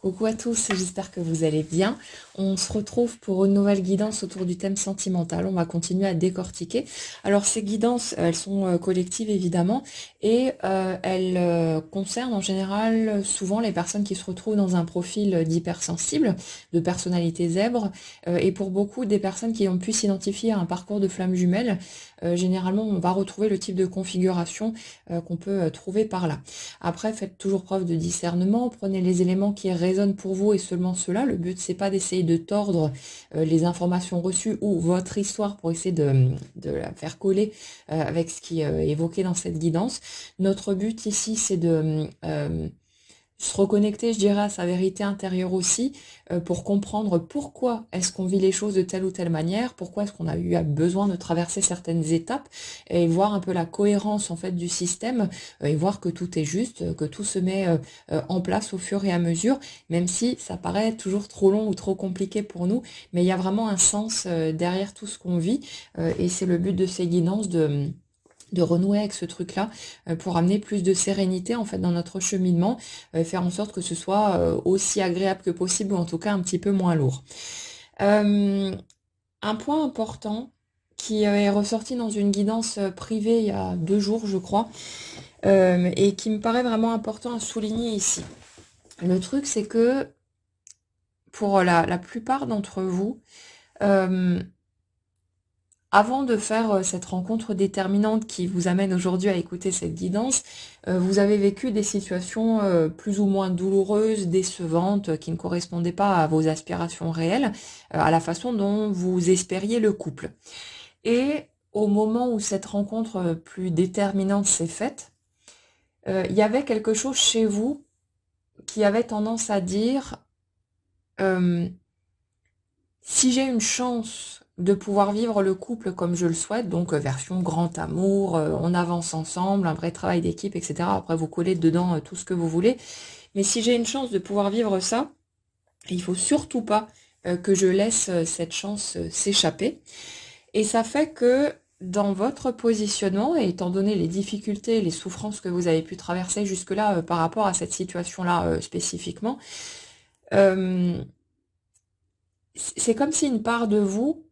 Coucou à tous, j'espère que vous allez bien. On se retrouve pour une nouvelle guidance autour du thème sentimental. On va continuer à décortiquer. Alors ces guidances, elles sont collectives évidemment et elles concernent en général souvent les personnes qui se retrouvent dans un profil d'hypersensible, de personnalité zèbre et pour beaucoup des personnes qui ont pu s'identifier à un parcours de flamme jumelle. Généralement, on va retrouver le type de configuration qu'on peut trouver par là. Après, faites toujours preuve de discernement, prenez les éléments qui résonnent pour vous et seulement cela. Le but, c'est pas d'essayer de tordre les informations reçues ou votre histoire pour essayer de la faire coller avec ce qui est évoqué dans cette guidance. Notre but ici, c'est de se reconnecter, je dirais, à sa vérité intérieure aussi, pour comprendre pourquoi est-ce qu'on vit les choses de telle ou telle manière, pourquoi est-ce qu'on a eu besoin de traverser certaines étapes, et voir un peu la cohérence en fait du système, et voir que tout est juste, que tout se met en place au fur et à mesure, même si ça paraît toujours trop long ou trop compliqué pour nous, mais il y a vraiment un sens derrière tout ce qu'on vit, et c'est le but de ces guidances de renouer avec ce truc-là pour amener plus de sérénité en fait dans notre cheminement, faire en sorte que ce soit aussi agréable que possible ou en tout cas un petit peu moins lourd. Euh, un point important qui est ressorti dans une guidance privée il y a 2 jours je crois, et qui me paraît vraiment important à souligner ici. Le truc c'est que pour la plupart d'entre vous, euh, avant de faire cette rencontre déterminante qui vous amène aujourd'hui à écouter cette guidance, vous avez vécu des situations plus ou moins douloureuses, décevantes, qui ne correspondaient pas à vos aspirations réelles, à la façon dont vous espériez le couple. Et au moment où cette rencontre plus déterminante s'est faite, il y avait quelque chose chez vous qui avait tendance à dire euh, si j'ai une chance de pouvoir vivre le couple comme je le souhaite, donc version grand amour, on avance ensemble, un vrai travail d'équipe, etc. Après, vous collez dedans tout ce que vous voulez. Mais si j'ai une chance de pouvoir vivre ça, il faut surtout pas que je laisse cette chance s'échapper. Et ça fait que dans votre positionnement, et étant donné les difficultés, les souffrances que vous avez pu traverser jusque-là par rapport à cette situation-là spécifiquement, euh, c'est comme si une part de vous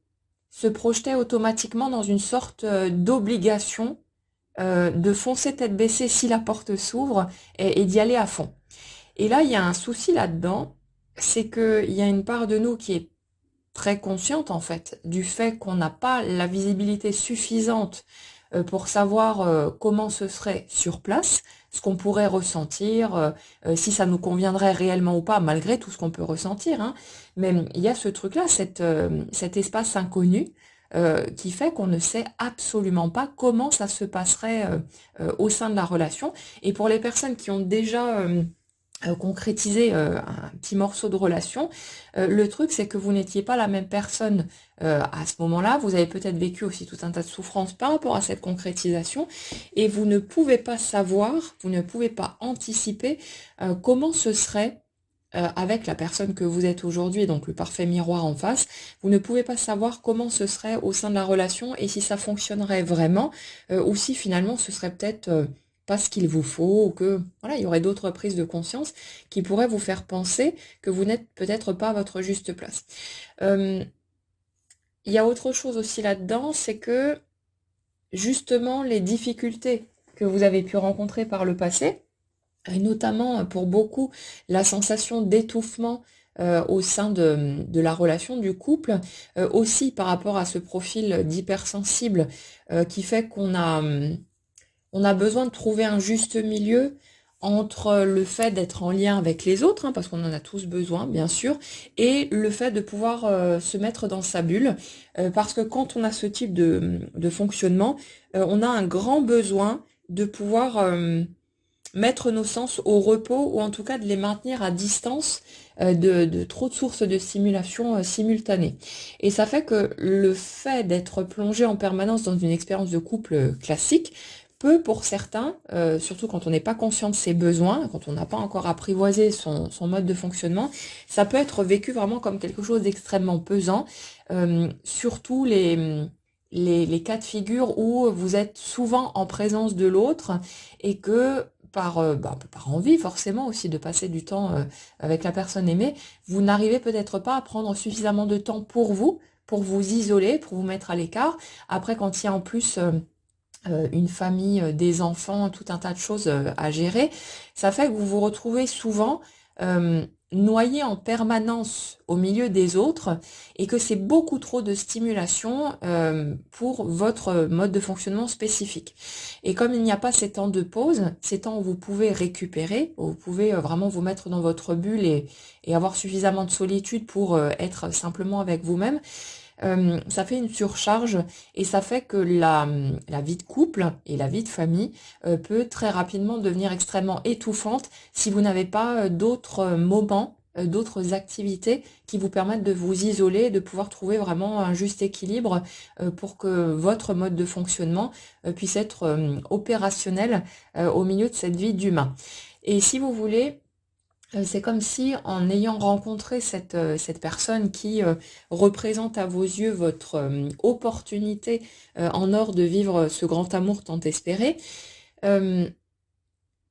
se projetait automatiquement dans une sorte d'obligation de foncer tête baissée si la porte s'ouvre et d'y aller à fond. Et là, il y a un souci là-dedans, c'est qu'il y a une part de nous qui est très consciente en fait du fait qu'on n'a pas la visibilité suffisante pour savoir comment ce serait sur place, ce qu'on pourrait ressentir, si ça nous conviendrait réellement ou pas, malgré tout ce qu'on peut ressentir, hein. Mais il y a ce truc-là, cet espace inconnu qui fait qu'on ne sait absolument pas comment ça se passerait au sein de la relation. Et pour les personnes qui ont déjà concrétiser un petit morceau de relation. Le truc, c'est que vous n'étiez pas la même personne à ce moment-là. Vous avez peut-être vécu aussi tout un tas de souffrances par rapport à cette concrétisation et vous ne pouvez pas savoir, vous ne pouvez pas anticiper comment ce serait avec la personne que vous êtes aujourd'hui, donc le parfait miroir en face. Vous ne pouvez pas savoir comment ce serait au sein de la relation et si ça fonctionnerait vraiment ou si finalement ce serait peut-être pas ce qu'il vous faut, ou que voilà, il y aurait d'autres prises de conscience qui pourraient vous faire penser que vous n'êtes peut-être pas à votre juste place. Euh, il y a autre chose aussi là-dedans, c'est que justement les difficultés que vous avez pu rencontrer par le passé, et notamment pour beaucoup la sensation d'étouffement au sein de la relation du couple, aussi par rapport à ce profil d'hypersensible qui fait on a besoin de trouver un juste milieu entre le fait d'être en lien avec les autres, hein, parce qu'on en a tous besoin, bien sûr, et le fait de pouvoir se mettre dans sa bulle, parce que quand on a ce type de fonctionnement, on a un grand besoin de pouvoir mettre nos sens au repos, ou en tout cas de les maintenir à distance de trop de sources de stimulation simultanées. Et ça fait que le fait d'être plongé en permanence dans une expérience de couple classique, peut pour certains, surtout quand on n'est pas conscient de ses besoins, quand on n'a pas encore apprivoisé son mode de fonctionnement, ça peut être vécu vraiment comme quelque chose d'extrêmement pesant, surtout les cas de figure où vous êtes souvent en présence de l'autre et que par envie forcément aussi de passer du temps avec la personne aimée, vous n'arrivez peut-être pas à prendre suffisamment de temps pour vous isoler, pour vous mettre à l'écart. Après, quand il y a en plus une famille, des enfants, tout un tas de choses à gérer, ça fait que vous vous retrouvez souvent noyé en permanence au milieu des autres et que c'est beaucoup trop de stimulation pour votre mode de fonctionnement spécifique. Et comme il n'y a pas ces temps de pause, ces temps où vous pouvez récupérer, où vous pouvez vraiment vous mettre dans votre bulle et avoir suffisamment de solitude pour être simplement avec vous-même, ça fait une surcharge et ça fait que la vie de couple et la vie de famille peut très rapidement devenir extrêmement étouffante si vous n'avez pas d'autres moments, d'autres activités qui vous permettent de vous isoler, de pouvoir trouver vraiment un juste équilibre pour que votre mode de fonctionnement puisse être opérationnel au milieu de cette vie d'humain. Et si vous voulez, c'est comme si en ayant rencontré cette personne qui représente à vos yeux votre opportunité en or de vivre ce grand amour tant espéré, il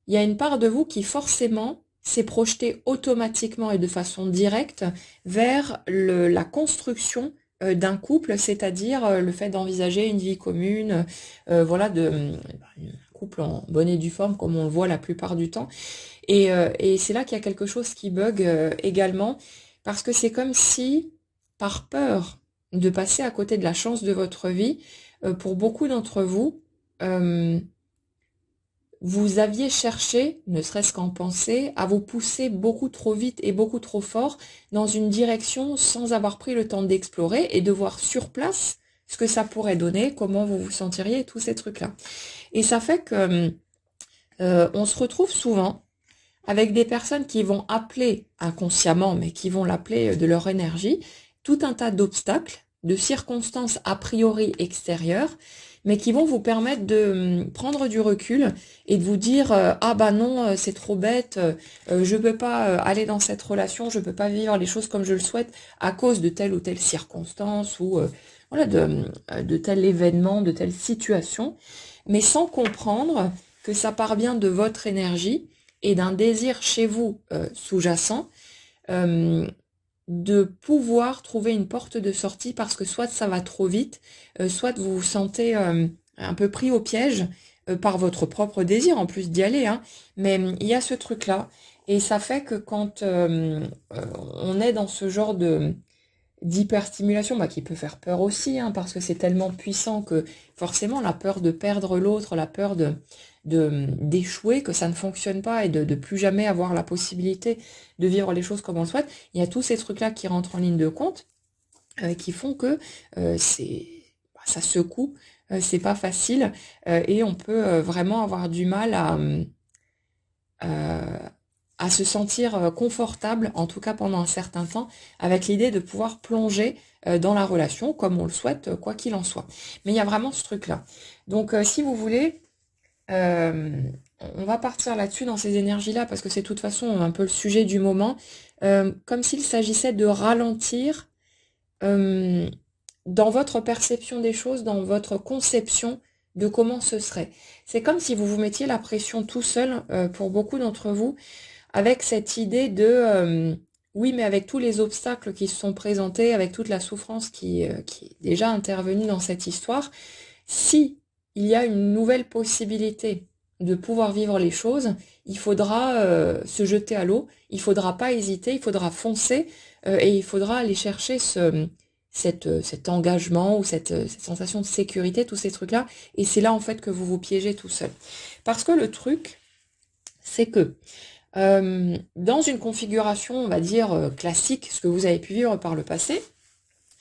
y a une part de vous qui forcément s'est projetée automatiquement et de façon directe vers la construction d'un couple, c'est-à-dire le fait d'envisager une vie commune, voilà, un couple en bonne et due forme comme on le voit la plupart du temps. Et c'est là qu'il y a quelque chose qui bug également, parce que c'est comme si, par peur de passer à côté de la chance de votre vie, pour beaucoup d'entre vous, euh, vous aviez cherché, ne serait-ce qu'en pensée, à vous pousser beaucoup trop vite et beaucoup trop fort dans une direction sans avoir pris le temps d'explorer et de voir sur place ce que ça pourrait donner, comment vous vous sentiriez, tous ces trucs-là. Et ça fait que on se retrouve souvent avec des personnes qui vont appeler inconsciemment, mais qui vont l'appeler de leur énergie, tout un tas d'obstacles, de circonstances a priori extérieures, mais qui vont vous permettre de prendre du recul et de vous dire ah bah non, c'est trop bête, je peux pas aller dans cette relation, je peux pas vivre les choses comme je le souhaite à cause de telle ou telle circonstance ou voilà de tel événement, de telle situation, mais sans comprendre que ça part bien de votre énergie et d'un désir chez vous sous-jacent euh, de pouvoir trouver une porte de sortie parce que soit ça va trop vite, soit vous vous sentez un peu pris au piège par votre propre désir en plus d'y aller, hein. Mais il y a ce truc-là et ça fait que quand on est dans ce genre de d'hyperstimulation, bah, qui peut faire peur aussi, hein, parce que c'est tellement puissant que forcément la peur de perdre l'autre, la peur d'échouer, que ça ne fonctionne pas et de plus jamais avoir la possibilité de vivre les choses comme on le souhaite, il y a tous ces trucs-là qui rentrent en ligne de compte, qui font que ça secoue, c'est pas facile, et on peut vraiment avoir du mal euh, à se sentir confortable, en tout cas pendant un certain temps, avec l'idée de pouvoir plonger dans la relation comme on le souhaite, quoi qu'il en soit. Mais il y a vraiment ce truc-là. Donc si vous voulez, euh, on va partir là-dessus dans ces énergies-là, parce que c'est de toute façon un peu le sujet du moment, comme s'il s'agissait de ralentir euh, dans votre perception des choses, dans votre conception de comment ce serait. C'est comme si vous vous mettiez la pression tout seul, pour beaucoup d'entre vous, avec cette idée de oui, mais avec tous les obstacles qui se sont présentés, avec toute la souffrance qui est déjà intervenue dans cette histoire, si il y a une nouvelle possibilité de pouvoir vivre les choses, il faudra se jeter à l'eau, il faudra pas hésiter, il faudra foncer et il faudra aller chercher cet engagement ou cette sensation de sécurité, tous ces trucs-là. Et c'est là en fait que vous vous piégez tout seul. Parce que le truc, c'est que dans une configuration, on va dire, classique, ce que vous avez pu vivre par le passé,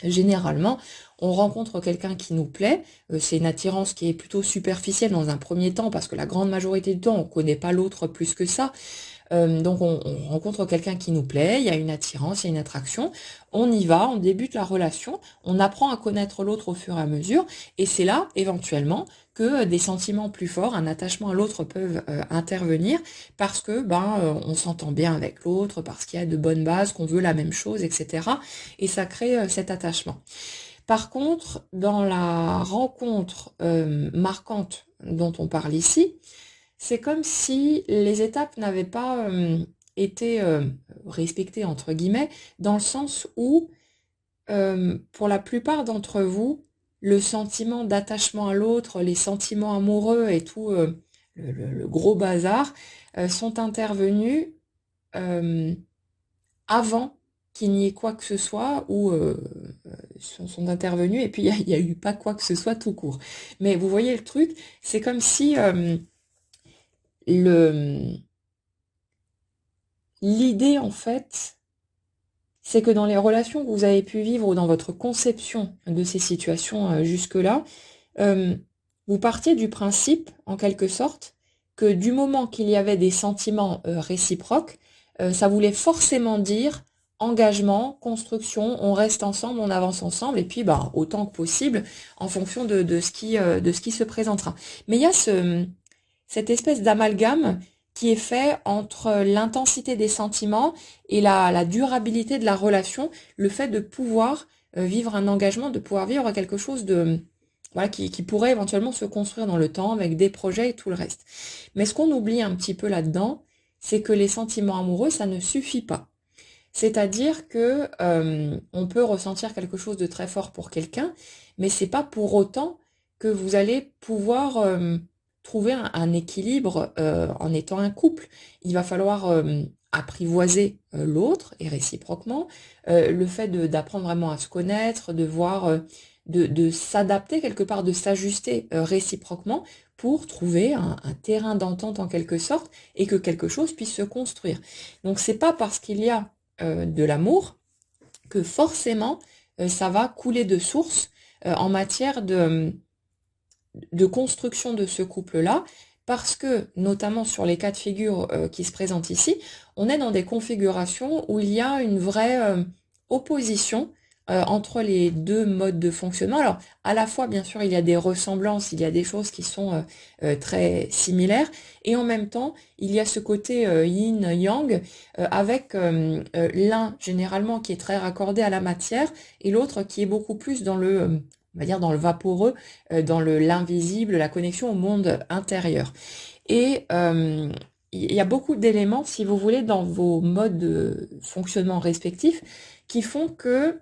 généralement, on rencontre quelqu'un qui nous plaît, c'est une attirance qui est plutôt superficielle dans un premier temps, parce que la grande majorité du temps, on ne connaît pas l'autre plus que ça. Donc on rencontre quelqu'un qui nous plaît, il y a une attirance, il y a une attraction, on y va, on débute la relation, on apprend à connaître l'autre au fur et à mesure, et c'est là, éventuellement, que des sentiments plus forts, un attachement à l'autre peuvent intervenir, parce que on s'entend bien avec l'autre, parce qu'il y a de bonnes bases, qu'on veut la même chose, etc. Et ça crée cet attachement. Par contre, dans la rencontre marquante dont on parle ici, c'est comme si les étapes n'avaient pas été respectées, entre guillemets, dans le sens où, pour la plupart d'entre vous, le sentiment d'attachement à l'autre, les sentiments amoureux et tout le gros bazar sont intervenus euh, avant qu'il n'y ait quoi que ce soit ou sont intervenus et puis il y a eu pas quoi que ce soit tout court. Mais vous voyez le truc, c'est comme si le l'idée en fait, c'est que dans les relations que vous avez pu vivre ou dans votre conception de ces situations jusque-là, euh, vous partiez du principe, en quelque sorte, que du moment qu'il y avait des sentiments réciproques, ça voulait forcément dire engagement, construction, on reste ensemble, on avance ensemble, et puis bah, autant que possible, en fonction de ce qui se présentera. Mais il y a cette espèce d'amalgame qui est fait entre l'intensité des sentiments et la durabilité de la relation, le fait de pouvoir vivre un engagement, de pouvoir vivre quelque chose de voilà, qui pourrait éventuellement se construire dans le temps avec des projets et tout le reste. Mais ce qu'on oublie un petit peu là-dedans, c'est que les sentiments amoureux, ça ne suffit pas. C'est-à-dire que on peut ressentir quelque chose de très fort pour quelqu'un, mais c'est pas pour autant que vous allez pouvoir trouver un équilibre en étant un couple. Il va falloir apprivoiser l'autre et réciproquement le fait d'apprendre vraiment à se connaître, de voir, de s'adapter quelque part, de s'ajuster réciproquement pour trouver un terrain d'entente en quelque sorte et que quelque chose puisse se construire. Donc c'est pas parce qu'il y a de l'amour, que forcément ça va couler de source en matière de construction de ce couple-là, parce que, notamment sur les cas de figure qui se présentent ici, on est dans des configurations où il y a une vraie opposition entre les deux modes de fonctionnement. Alors, à la fois, bien sûr, il y a des ressemblances, il y a des choses qui sont très similaires, et en même temps, il y a ce côté yin-yang, avec l'un, généralement, qui est très raccordé à la matière, et l'autre qui est beaucoup plus dans le on va dire dans le vaporeux, dans l'invisible, la connexion au monde intérieur. Et il y a beaucoup d'éléments, si vous voulez, dans vos modes de fonctionnement respectifs qui font que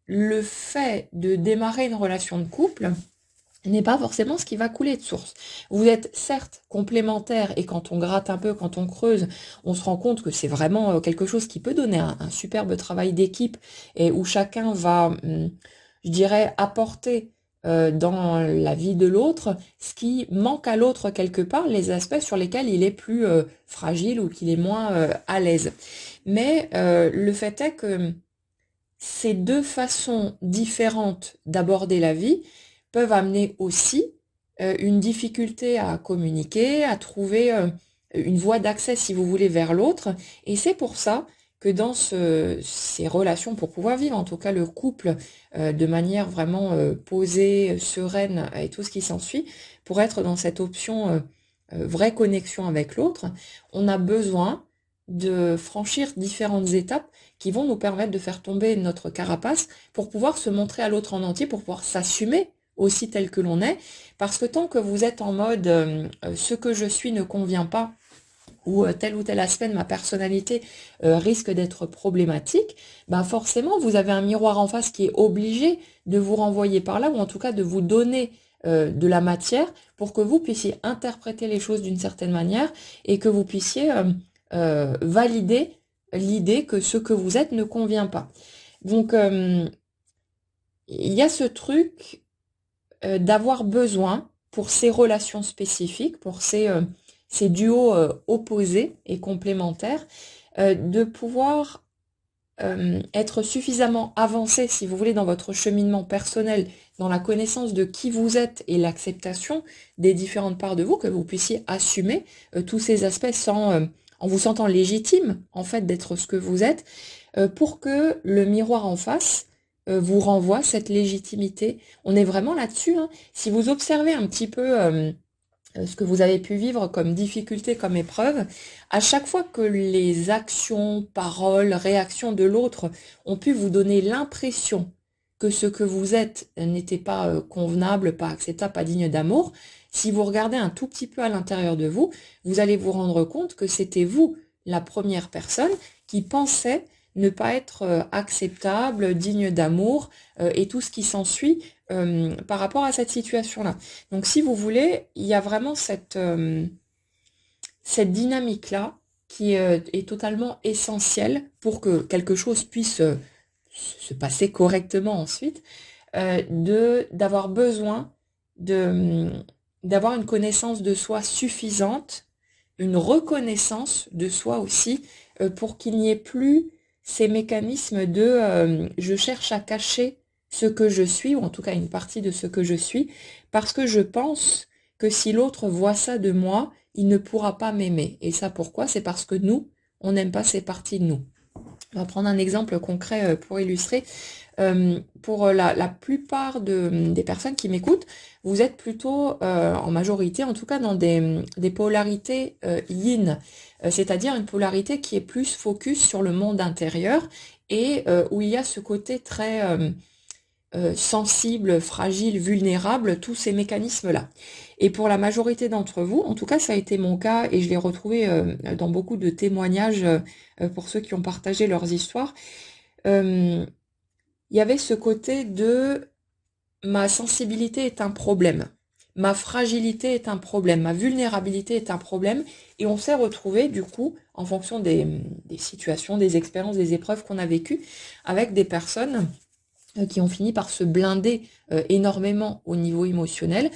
le fait de démarrer une relation de couple n'est pas forcément ce qui va couler de source. Vous êtes certes complémentaires et quand on gratte un peu, quand on creuse, on se rend compte que c'est vraiment quelque chose qui peut donner un superbe travail d'équipe et où chacun va je dirais, apporter dans la vie de l'autre ce qui manque à l'autre quelque part, les aspects sur lesquels il est plus fragile ou qu'il est moins à l'aise. Mais le fait est que ces deux façons différentes d'aborder la vie peuvent amener aussi une difficulté à communiquer, à trouver une voie d'accès, si vous voulez, vers l'autre. Et c'est pour ça que dans ces relations, pour pouvoir vivre en tout cas le couple de manière vraiment posée, sereine et tout ce qui s'ensuit, pour être dans cette option vraie connexion avec l'autre, on a besoin de franchir différentes étapes qui vont nous permettre de faire tomber notre carapace pour pouvoir se montrer à l'autre en entier, pour pouvoir s'assumer aussi tel que l'on est, parce que tant que vous êtes en mode ce que je suis ne convient pas, ou tel aspect de ma personnalité risque d'être problématique, bah forcément vous avez un miroir en face qui est obligé de vous renvoyer par là, ou en tout cas de vous donner de la matière pour que vous puissiez interpréter les choses d'une certaine manière et que vous puissiez valider l'idée que ce que vous êtes ne convient pas. Donc il y a ce truc d'avoir besoin pour ces relations spécifiques, pour ces duos opposés et complémentaires, de pouvoir être suffisamment avancé, si vous voulez, dans votre cheminement personnel, dans la connaissance de qui vous êtes et l'acceptation des différentes parts de vous, que vous puissiez assumer tous ces aspects en vous sentant légitime, en fait, d'être ce que vous êtes, pour que le miroir en face vous renvoie cette légitimité. On est vraiment là-dessus, hein. Si vous observez un petit peu ce que vous avez pu vivre comme difficulté, comme épreuve, à chaque fois que les actions, paroles, réactions de l'autre ont pu vous donner l'impression que ce que vous êtes n'était pas convenable, pas acceptable, pas digne d'amour, Si vous regardez un tout petit peu à l'intérieur de vous, vous allez vous rendre compte que c'était vous, la première personne, qui pensait ne pas être acceptable, digne d'amour et tout ce qui s'ensuit par rapport à cette situation-là. Donc si vous voulez, il y a vraiment cette dynamique-là qui est totalement essentielle pour que quelque chose puisse se passer correctement ensuite, d'avoir besoin de d'avoir une connaissance de soi suffisante, une reconnaissance de soi aussi, pour qu'il n'y ait plus ces mécanismes de je cherche à cacher ce que je suis, ou en tout cas une partie de ce que je suis, parce que je pense que si l'autre voit ça de moi, il ne pourra pas m'aimer. Et ça pourquoi? C'est parce que nous, on n'aime pas ces parties de nous. On va prendre un exemple concret pour illustrer. Pour la plupart des personnes qui m'écoutent, vous êtes plutôt, en majorité en tout cas, dans des polarités yin, c'est-à-dire une polarité qui est plus focus sur le monde intérieur et où il y a ce côté très sensible, fragile, vulnérable, tous ces mécanismes-là. Et pour la majorité d'entre vous, en tout cas ça a été mon cas et je l'ai retrouvé dans beaucoup de témoignages pour ceux qui ont partagé leurs histoires, il y avait ce côté de ma sensibilité est un problème, ma fragilité est un problème, ma vulnérabilité est un problème, et on s'est retrouvé du coup, en fonction des situations, des expériences, des épreuves qu'on a vécues, avec des personnes qui ont fini par se blinder énormément au niveau émotionnel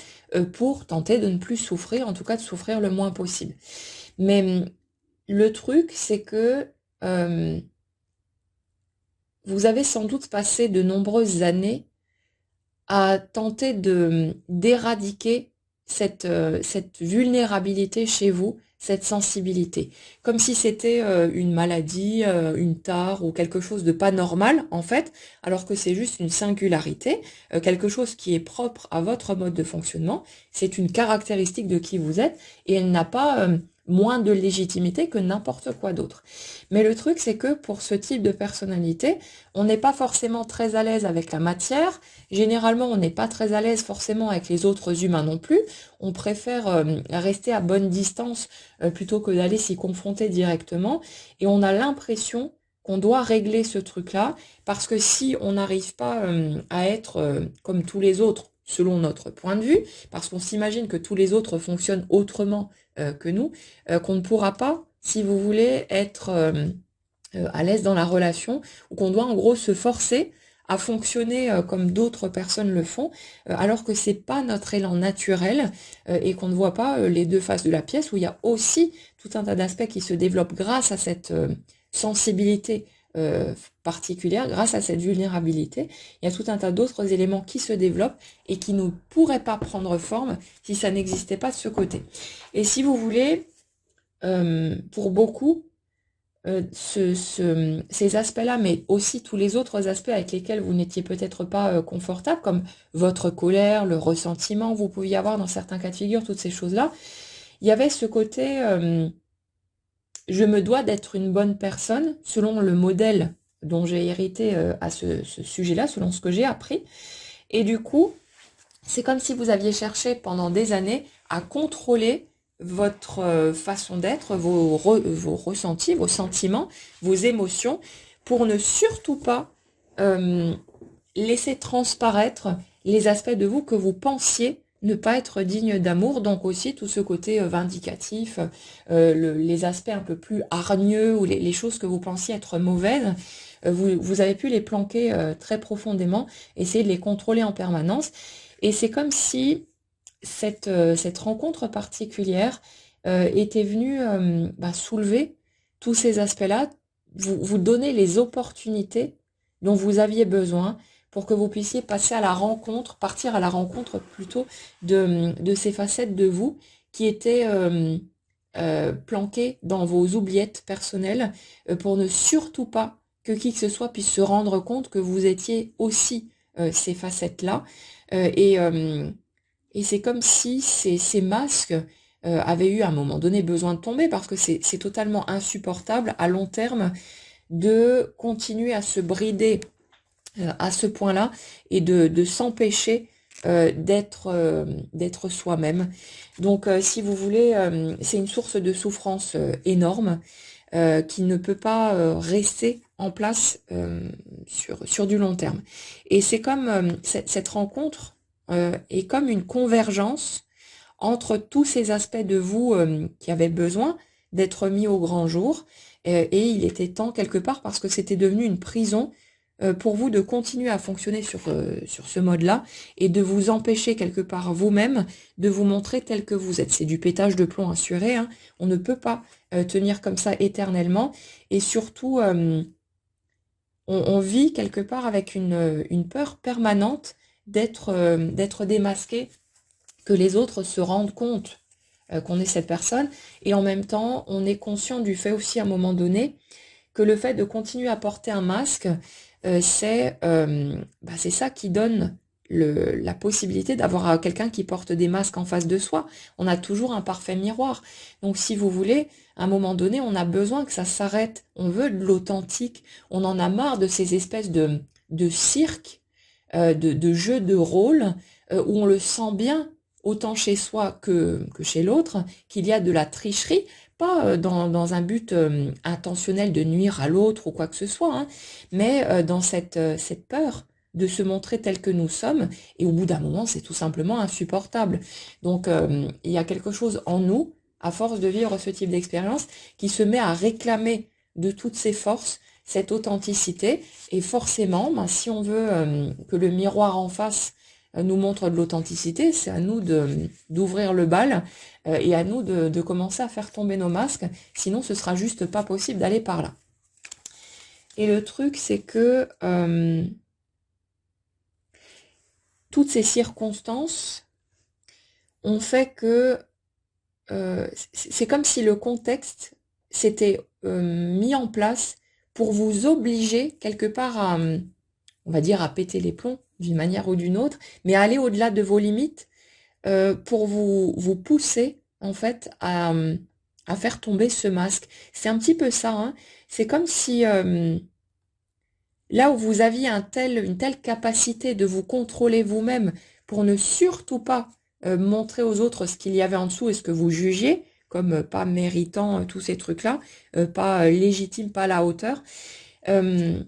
pour tenter de ne plus souffrir, en tout cas de souffrir le moins possible. Mais le truc, c'est que vous avez sans doute passé de nombreuses années à tenter d'éradiquer cette vulnérabilité chez vous, cette sensibilité. Comme si c'était une maladie, une tare ou quelque chose de pas normal, en fait, alors que c'est juste une singularité, quelque chose qui est propre à votre mode de fonctionnement. C'est une caractéristique de qui vous êtes et elle n'a pas moins de légitimité que n'importe quoi d'autre. Mais le truc, c'est que pour ce type de personnalité, on n'est pas forcément très à l'aise avec la matière. Généralement, on n'est pas très à l'aise forcément avec les autres humains non plus. On préfère rester à bonne distance plutôt que d'aller s'y confronter directement. Et on a l'impression qu'on doit régler ce truc-là parce que si on n'arrive pas à être comme tous les autres, selon notre point de vue, parce qu'on s'imagine que tous les autres fonctionnent autrement que nous, qu'on ne pourra pas, si vous voulez, être à l'aise dans la relation, ou qu'on doit en gros se forcer à fonctionner comme d'autres personnes le font, alors que c'est pas notre élan naturel et qu'on ne voit pas les deux faces de la pièce, où il y a aussi tout un tas d'aspects qui se développent grâce à cette sensibilité particulière, grâce à cette vulnérabilité. Il y a tout un tas d'autres éléments qui se développent et qui ne pourraient pas prendre forme si ça n'existait pas de ce côté. Et si vous voulez, pour beaucoup, ces aspects-là, mais aussi tous les autres aspects avec lesquels vous n'étiez peut-être pas confortable, comme votre colère, le ressentiment, vous pouviez avoir dans certains cas de figure, toutes ces choses-là, il y avait ce côté je me dois d'être une bonne personne selon le modèle dont j'ai hérité à ce sujet-là, selon ce que j'ai appris. Et du coup, c'est comme si vous aviez cherché pendant des années à contrôler votre façon d'être, vos ressentis, vos sentiments, vos émotions, pour ne surtout pas laisser transparaître les aspects de vous que vous pensiez ne pas être digne d'amour, donc aussi tout ce côté vindicatif, les aspects un peu plus hargneux ou les choses que vous pensiez être mauvaises, vous avez pu les planquer très profondément, essayer de les contrôler en permanence. Et c'est comme si cette rencontre particulière était venue soulever tous ces aspects-là, vous donner les opportunités dont vous aviez besoin pour que vous puissiez passer à la rencontre, partir à la rencontre plutôt de ces facettes de vous qui étaient planquées dans vos oubliettes personnelles pour ne surtout pas que qui que ce soit puisse se rendre compte que vous étiez aussi ces facettes-là. Et c'est comme si ces masques avaient eu à un moment donné besoin de tomber parce que c'est totalement insupportable à long terme de continuer à se brider à ce point-là et de s'empêcher d'être soi-même. Donc, si vous voulez, c'est une source de souffrance énorme qui ne peut pas rester en place sur du long terme. Et c'est comme cette rencontre est comme une convergence entre tous ces aspects de vous qui avaient besoin d'être mis au grand jour. Et il était temps quelque part parce que c'était devenu une prison pour vous de continuer à fonctionner sur ce mode-là et de vous empêcher quelque part vous-même de vous montrer tel que vous êtes. C'est du pétage de plomb assuré, hein. On ne peut pas tenir comme ça éternellement. Et surtout, on vit quelque part avec une peur permanente d'être démasqué, que les autres se rendent compte qu'on est cette personne. Et en même temps, on est conscient du fait aussi à un moment donné que le fait de continuer à porter un masque, c'est ça qui donne la possibilité d'avoir quelqu'un qui porte des masques en face de soi. On a toujours un parfait miroir. Donc si vous voulez, à un moment donné, on a besoin que ça s'arrête. On veut de l'authentique. On en a marre de ces espèces de cirque, de jeux de rôle, où on le sent bien, autant chez soi que chez l'autre, qu'il y a de la tricherie, pas dans un but intentionnel de nuire à l'autre ou quoi que ce soit, hein, mais dans cette peur de se montrer tel que nous sommes, et au bout d'un moment, c'est tout simplement insupportable. Donc, il y a quelque chose en nous, à force de vivre ce type d'expérience, qui se met à réclamer de toutes ses forces cette authenticité, et forcément, ben, si on veut que le miroir en face nous montre de l'authenticité, c'est à nous d'ouvrir le bal et à nous de commencer à faire tomber nos masques, sinon ce sera juste pas possible d'aller par là. Et le truc, c'est que toutes ces circonstances ont fait que c'est comme si le contexte s'était mis en place pour vous obliger quelque part à, on va dire, à péter les plombs d'une manière ou d'une autre, mais à aller au-delà de vos limites pour vous pousser en fait à faire tomber ce masque. C'est un petit peu ça, hein. C'est comme si là où vous aviez une telle capacité de vous contrôler vous-même pour ne surtout pas montrer aux autres ce qu'il y avait en dessous et ce que vous jugiez, comme pas méritant tous ces trucs-là, pas légitime, pas à la hauteur. euh,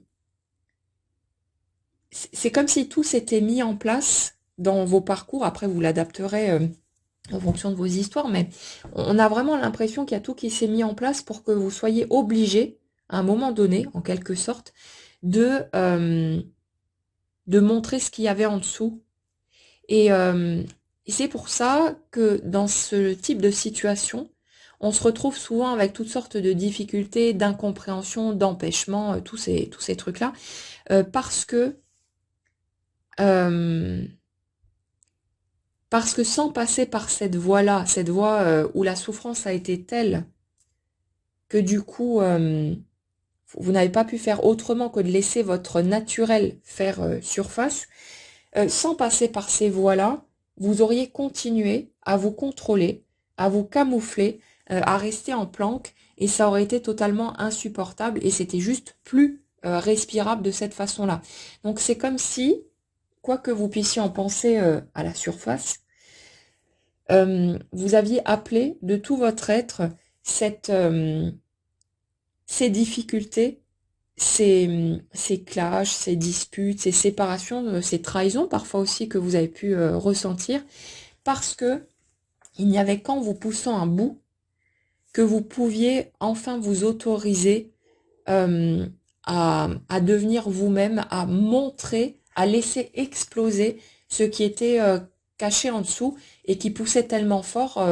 c'est comme si tout s'était mis en place dans vos parcours. Après, vous l'adapterez en fonction de vos histoires, mais on a vraiment l'impression qu'il y a tout qui s'est mis en place pour que vous soyez obligés, à un moment donné, en quelque sorte, de montrer ce qu'il y avait en dessous. Et, euh, et c'est pour ça que dans ce type de situation, on se retrouve souvent avec toutes sortes de difficultés, d'incompréhension, d'empêchements, tous ces trucs-là, parce que euh, parce que sans passer par cette voie-là, cette voie où la souffrance a été telle que du coup, vous n'avez pas pu faire autrement que de laisser votre naturel faire surface, sans passer par ces voies-là, vous auriez continué à vous contrôler, à vous camoufler, à rester en planque, et ça aurait été totalement insupportable, et c'était juste plus respirable de cette façon-là. Donc c'est comme si, quoi que vous puissiez en penser à la surface, vous aviez appelé de tout votre être ces difficultés, ces clashs, ces disputes, ces séparations, ces trahisons parfois aussi que vous avez pu ressentir, parce que il n'y avait qu'en vous poussant un bout que vous pouviez enfin vous autoriser euh, à devenir vous-même, à montrer, à laisser exploser ce qui était caché en dessous et qui poussait tellement fort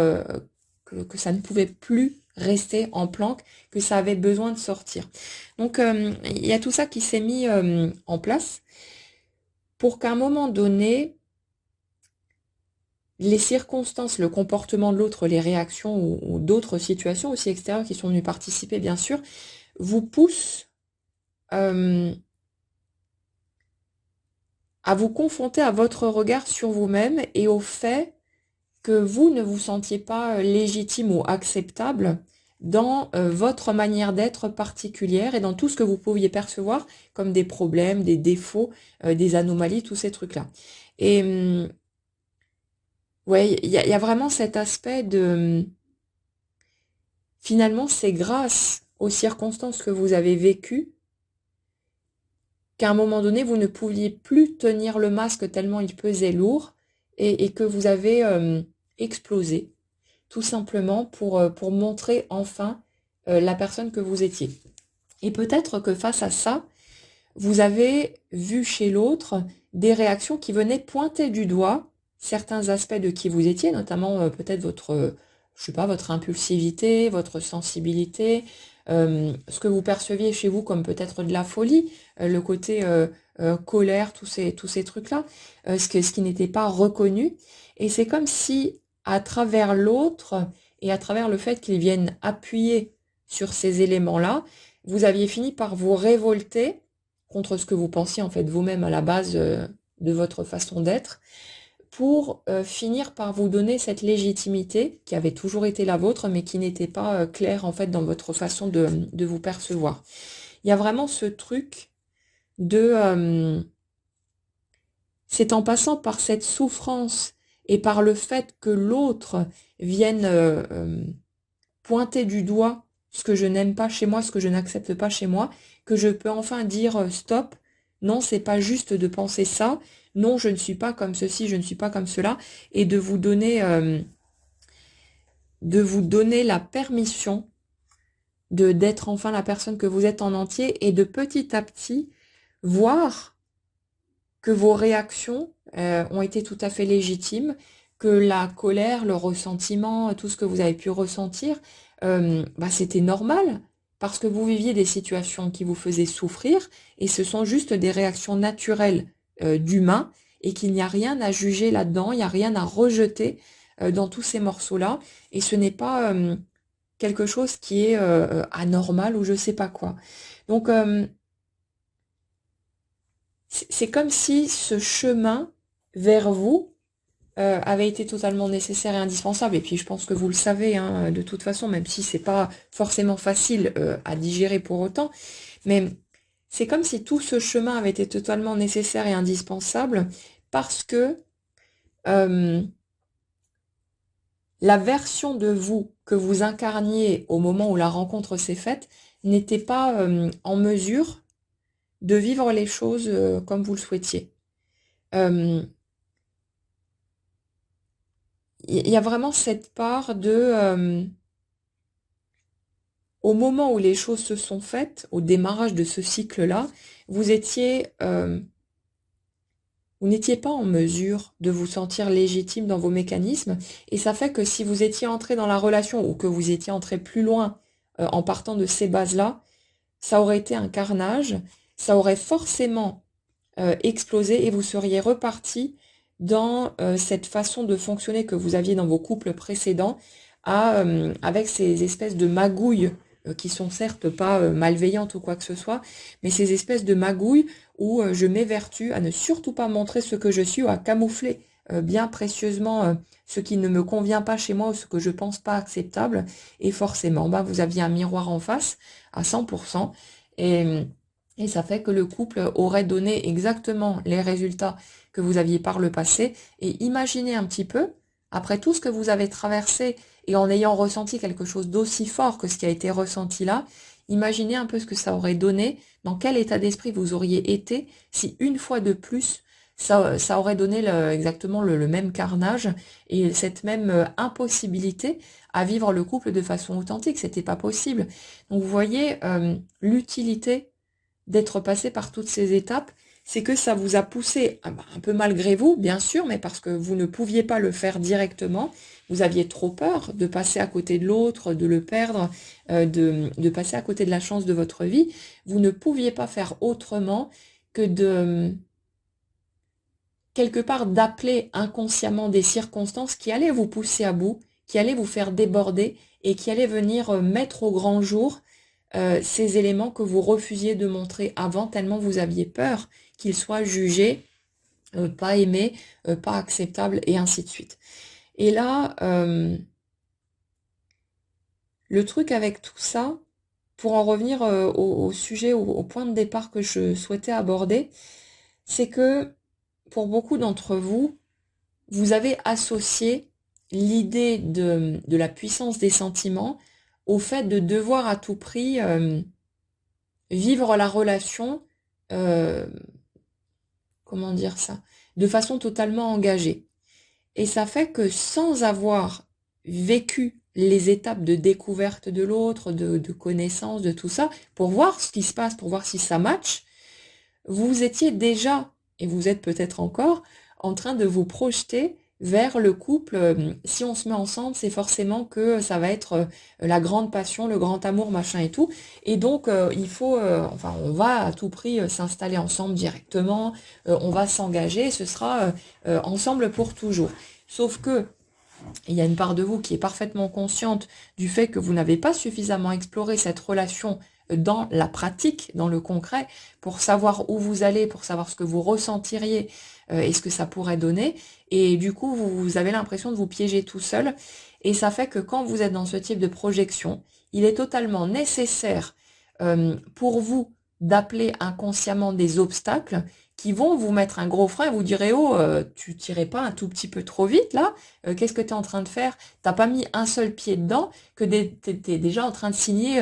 que ça ne pouvait plus rester en planque, que ça avait besoin de sortir. Donc il y a tout ça qui s'est mis en place pour qu'à un moment donné, les circonstances, le comportement de l'autre, les réactions ou d'autres situations aussi extérieures qui sont venues participer, bien sûr, vous poussent euh, à vous confronter à votre regard sur vous-même et au fait que vous ne vous sentiez pas légitime ou acceptable dans votre manière d'être particulière et dans tout ce que vous pouviez percevoir comme des problèmes, des défauts, des anomalies, tous ces trucs-là. Et Ouais, il y a vraiment cet aspect de, finalement, c'est grâce aux circonstances que vous avez vécues qu'à un moment donné, vous ne pouviez plus tenir le masque tellement il pesait lourd et que vous avez explosé, tout simplement pour montrer enfin la personne que vous étiez. Et peut-être que face à ça, vous avez vu chez l'autre des réactions qui venaient pointer du doigt certains aspects de qui vous étiez, notamment peut-être votre, je sais pas, votre impulsivité, votre sensibilité, ce que vous perceviez chez vous comme peut-être de la folie, le côté colère, tous ces trucs-là, ce qui n'était pas reconnu. Et c'est comme si, à travers l'autre et à travers le fait qu'ils viennent appuyer sur ces éléments-là, vous aviez fini par vous révolter contre ce que vous pensiez en fait vous-même à la base de votre façon d'être, pour finir par vous donner cette légitimité qui avait toujours été la vôtre, mais qui n'était pas claire en fait dans votre façon de vous percevoir. Il y a vraiment ce truc de c'est en passant par cette souffrance et par le fait que l'autre vienne pointer du doigt ce que je n'aime pas chez moi, ce que je n'accepte pas chez moi, que je peux enfin dire stop, non, c'est pas juste de penser ça, non, je ne suis pas comme ceci, je ne suis pas comme cela, et de vous donner la permission de d'être enfin la personne que vous êtes en entier et de petit à petit voir que vos réactions ont été tout à fait légitimes, que la colère, le ressentiment, tout ce que vous avez pu ressentir, bah, c'était normal, parce que vous viviez des situations qui vous faisaient souffrir, et ce sont juste des réactions naturelles d'humains, et qu'il n'y a rien à juger là-dedans, il n'y a rien à rejeter dans tous ces morceaux-là, et ce n'est pas quelque chose qui est anormal ou je sais pas quoi. Donc, c'est comme si ce chemin vers vous avait été totalement nécessaire et indispensable. Et puis je pense que vous le savez, hein, de toute façon, même si c'est pas forcément facile à digérer pour autant, mais c'est comme si tout ce chemin avait été totalement nécessaire et indispensable parce que euh, la version de vous que vous incarniez au moment où la rencontre s'est faite n'était pas en mesure de vivre les choses comme vous le souhaitiez. Euh, Il y a vraiment cette part de, au moment où les choses se sont faites, au démarrage de ce cycle-là, vous étiez, vous n'étiez pas en mesure de vous sentir légitime dans vos mécanismes, et ça fait que si vous étiez entré dans la relation ou que vous étiez entré plus loin en partant de ces bases-là, ça aurait été un carnage, ça aurait forcément explosé et vous seriez reparti dans cette façon de fonctionner que vous aviez dans vos couples précédents, avec ces espèces de magouilles qui sont certes pas malveillantes ou quoi que ce soit, mais ces espèces de magouilles où je m'évertue à ne surtout pas montrer ce que je suis ou à camoufler bien précieusement ce qui ne me convient pas chez moi ou ce que je pense pas acceptable. Et forcément, bah, vous aviez un miroir en face à 100%. Et ça fait que le couple aurait donné exactement les résultats que vous aviez par le passé. Et imaginez un petit peu, après tout ce que vous avez traversé et en ayant ressenti quelque chose d'aussi fort que ce qui a été ressenti là, imaginez un peu ce que ça aurait donné, dans quel état d'esprit vous auriez été si une fois de plus, ça aurait donné exactement le même carnage et cette même impossibilité à vivre le couple de façon authentique. C'était pas possible. Donc vous voyez l'utilité d'être passé par toutes ces étapes, c'est que ça vous a poussé, un peu malgré vous, bien sûr, mais parce que vous ne pouviez pas le faire directement, vous aviez trop peur de passer à côté de l'autre, de le perdre, de passer à côté de la chance de votre vie, vous ne pouviez pas faire autrement que de, quelque part, d'appeler inconsciemment des circonstances qui allaient vous pousser à bout, qui allaient vous faire déborder et qui allaient venir mettre au grand jour ces éléments que vous refusiez de montrer avant, tellement vous aviez peur qu'ils soient jugés, pas aimés, pas acceptables, et ainsi de suite. Et là, le truc avec tout ça, pour en revenir au sujet, au point de départ que je souhaitais aborder, c'est que pour beaucoup d'entre vous, vous avez associé l'idée de la puissance des sentiments au fait de devoir à tout prix vivre la relation, euh, comment dire ça, de façon totalement engagée. Et ça fait que sans avoir vécu les étapes de découverte de l'autre, de connaissance, de tout ça, pour voir ce qui se passe, pour voir si ça match, vous étiez déjà, et vous êtes peut-être encore, en train de vous projeter vers le couple. Si on se met ensemble, c'est forcément que ça va être la grande passion, le grand amour, machin et tout. Et donc, il faut, enfin, on va à tout prix s'installer ensemble directement, on va s'engager, ce sera ensemble pour toujours. Sauf que il y a une part de vous qui est parfaitement consciente du fait que vous n'avez pas suffisamment exploré cette relation dans la pratique, dans le concret, pour savoir où vous allez, pour savoir ce que vous ressentiriez et ce que ça pourrait donner. Et du coup, vous avez l'impression de vous piéger tout seul. Et ça fait que quand vous êtes dans ce type de projection, il est totalement nécessaire pour vous d'appeler inconsciemment des obstacles qui vont vous mettre un gros frein et vous direz oh tu tirais pas un tout petit peu trop vite là. Qu'est-ce que tu es en train de faire? T'as pas mis un seul pied dedans que t'es déjà en train de signer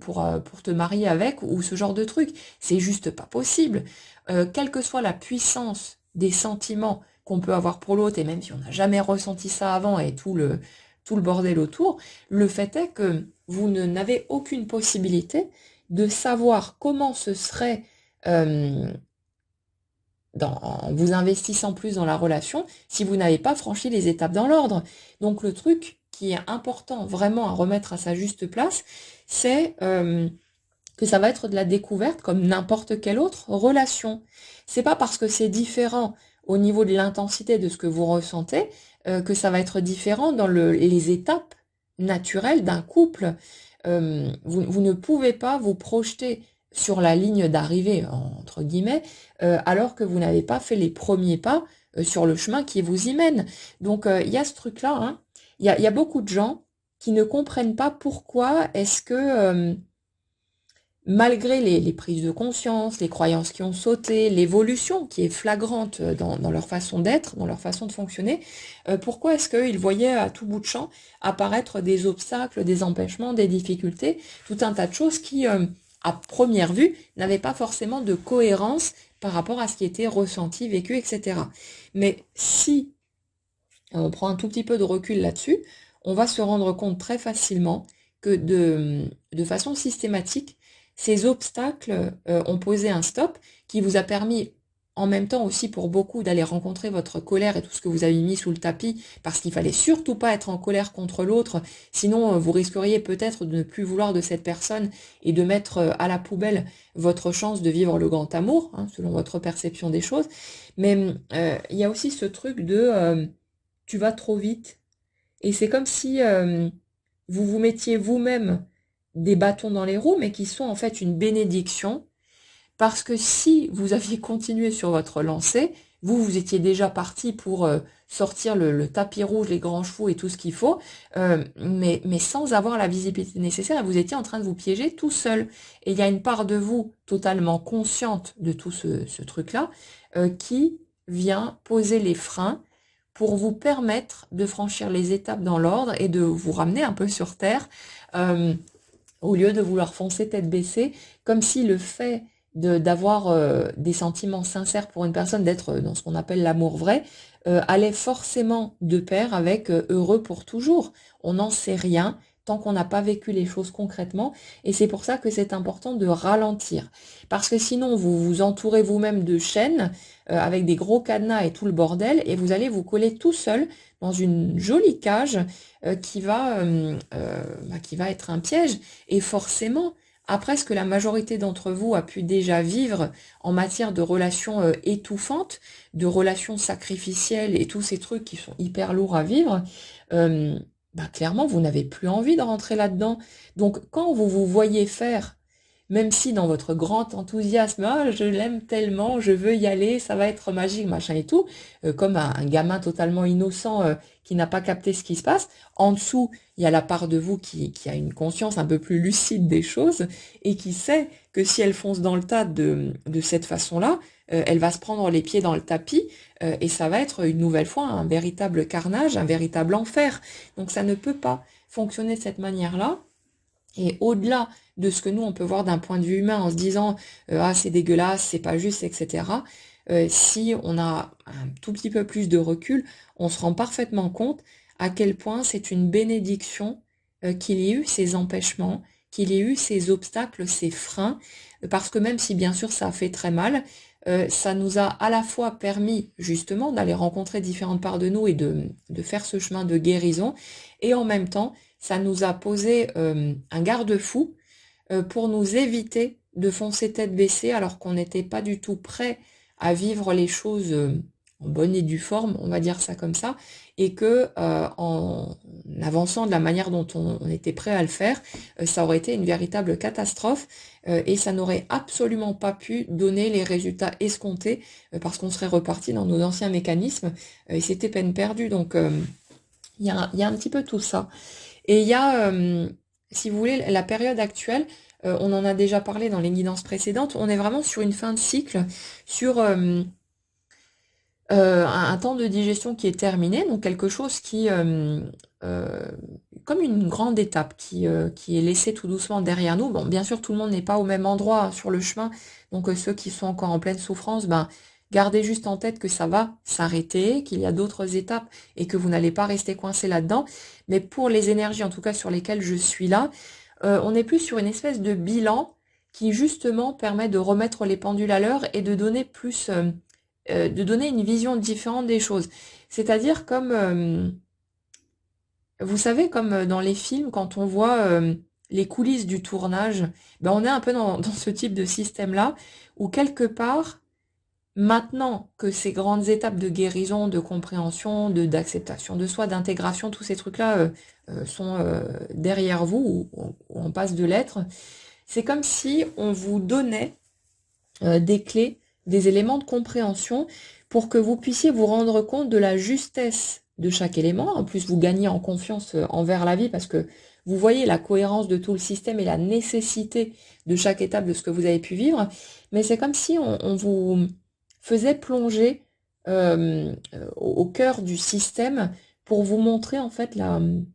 pour te marier avec ou ce genre de truc. C'est juste pas possible. Quelle que soit la puissance des sentiments qu'on peut avoir pour l'autre, et même si on n'a jamais ressenti ça avant et tout le bordel autour, le fait est que vous n'avez aucune possibilité de savoir comment ce serait en vous investissant plus dans la relation si vous n'avez pas franchi les étapes dans l'ordre. Donc le truc qui est important vraiment à remettre à sa juste place, c'est que ça va être de la découverte comme n'importe quelle autre relation. C'est pas parce que c'est différent au niveau de l'intensité de ce que vous ressentez que ça va être différent dans les étapes naturelles d'un couple. Vous ne pouvez pas vous projeter sur la ligne d'arrivée, entre guillemets, alors que vous n'avez pas fait les premiers pas sur le chemin qui vous y mène. Donc il y a ce truc-là, hein. Il y a beaucoup de gens qui ne comprennent pas pourquoi est-ce que malgré les prises de conscience, les croyances qui ont sauté, l'évolution qui est flagrante dans leur façon d'être, dans leur façon de fonctionner, pourquoi est-ce qu'ils voyaient à tout bout de champ apparaître des obstacles, des empêchements, des difficultés, tout un tas de choses qui, à première vue, n'avaient pas forcément de cohérence par rapport à ce qui était ressenti, vécu, etc. Mais si on prend un tout petit peu de recul là-dessus, on va se rendre compte très facilement que de façon systématique, ces obstacles ont posé un stop qui vous a permis en même temps aussi pour beaucoup d'aller rencontrer votre colère et tout ce que vous avez mis sous le tapis parce qu'il fallait surtout pas être en colère contre l'autre, sinon vous risqueriez peut-être de ne plus vouloir de cette personne et de mettre à la poubelle votre chance de vivre le grand amour, hein, selon votre perception des choses. Mais il y a aussi ce truc de tu vas trop vite. Et c'est comme si vous vous mettiez vous-même des bâtons dans les roues, mais qui sont en fait une bénédiction, parce que si vous aviez continué sur votre lancée, vous étiez déjà parti pour sortir le tapis rouge, les grands chevaux et tout ce qu'il faut, mais sans avoir la visibilité nécessaire, et vous étiez en train de vous piéger tout seul. Et il y a une part de vous totalement consciente de tout ce truc-là, qui vient poser les freins pour vous permettre de franchir les étapes dans l'ordre et de vous ramener un peu sur terre, euh, au lieu de vouloir foncer tête baissée, comme si le fait d'avoir des sentiments sincères pour une personne, d'être dans ce qu'on appelle l'amour vrai, allait forcément de pair avec heureux pour toujours. On n'en sait rien tant qu'on n'a pas vécu les choses concrètement, et c'est pour ça que c'est important de ralentir. Parce que sinon, vous vous entourez vous-même de chaînes, avec des gros cadenas et tout le bordel, et vous allez vous coller tout seul dans une jolie cage qui va être un piège. Et forcément, après ce que la majorité d'entre vous a pu déjà vivre en matière de relations étouffantes, de relations sacrificielles et tous ces trucs qui sont hyper lourds à vivre, clairement, vous n'avez plus envie de rentrer là-dedans. Donc, quand vous vous voyez faire même si dans votre grand enthousiasme, ah, je l'aime tellement, je veux y aller, ça va être magique, machin et tout, comme un gamin totalement innocent qui n'a pas capté ce qui se passe, en dessous, il y a la part de vous qui a une conscience un peu plus lucide des choses et qui sait que si elle fonce dans le tas de cette façon-là, elle va se prendre les pieds dans le tapis et ça va être une nouvelle fois un véritable carnage, un véritable enfer. Donc ça ne peut pas fonctionner de cette manière-là. Et au-delà de ce que nous, on peut voir d'un point de vue humain en se disant ah, c'est dégueulasse, c'est pas juste, etc., si on a un tout petit peu plus de recul, on se rend parfaitement compte à quel point c'est une bénédiction qu'il y ait eu ces empêchements, qu'il y ait eu ces obstacles, ces freins, parce que même si bien sûr ça a fait très mal, ça nous a à la fois permis justement d'aller rencontrer différentes parts de nous et de faire ce chemin de guérison, et en même temps, ça nous a posé un garde-fou pour nous éviter de foncer tête baissée alors qu'on n'était pas du tout prêt à vivre les choses en bonne et due forme, on va dire ça comme ça, et que en avançant de la manière dont on était prêt à le faire, ça aurait été une véritable catastrophe et ça n'aurait absolument pas pu donner les résultats escomptés parce qu'on serait reparti dans nos anciens mécanismes et c'était peine perdue. Donc il y a un petit peu tout ça. Et il y a, si vous voulez, la période actuelle, on en a déjà parlé dans les guidances précédentes, on est vraiment sur une fin de cycle, sur un temps de digestion qui est terminé, donc quelque chose qui, euh, comme une grande étape qui est laissée tout doucement derrière nous. Bon, bien sûr, tout le monde n'est pas au même endroit sur le chemin, donc ceux qui sont encore en pleine souffrance, ben, gardez juste en tête que ça va s'arrêter, qu'il y a d'autres étapes et que vous n'allez pas rester coincé là-dedans. Mais pour les énergies, en tout cas sur lesquelles je suis là, on est plus sur une espèce de bilan qui justement permet de remettre les pendules à l'heure et de donner plus de donner une vision différente des choses. C'est-à-dire comme, vous savez, comme dans les films, quand on voit les coulisses du tournage, ben on est un peu dans ce type de système-là, où quelque part, maintenant que ces grandes étapes de guérison, de compréhension, d'acceptation de soi, d'intégration, tous ces trucs-là sont derrière vous, ou en passe de l'être, c'est comme si on vous donnait des clés, des éléments de compréhension pour que vous puissiez vous rendre compte de la justesse de chaque élément. En plus, vous gagnez en confiance envers la vie parce que vous voyez la cohérence de tout le système et la nécessité de chaque étape de ce que vous avez pu vivre. Mais c'est comme si on vous faisait plonger au cœur du système pour vous montrer en fait une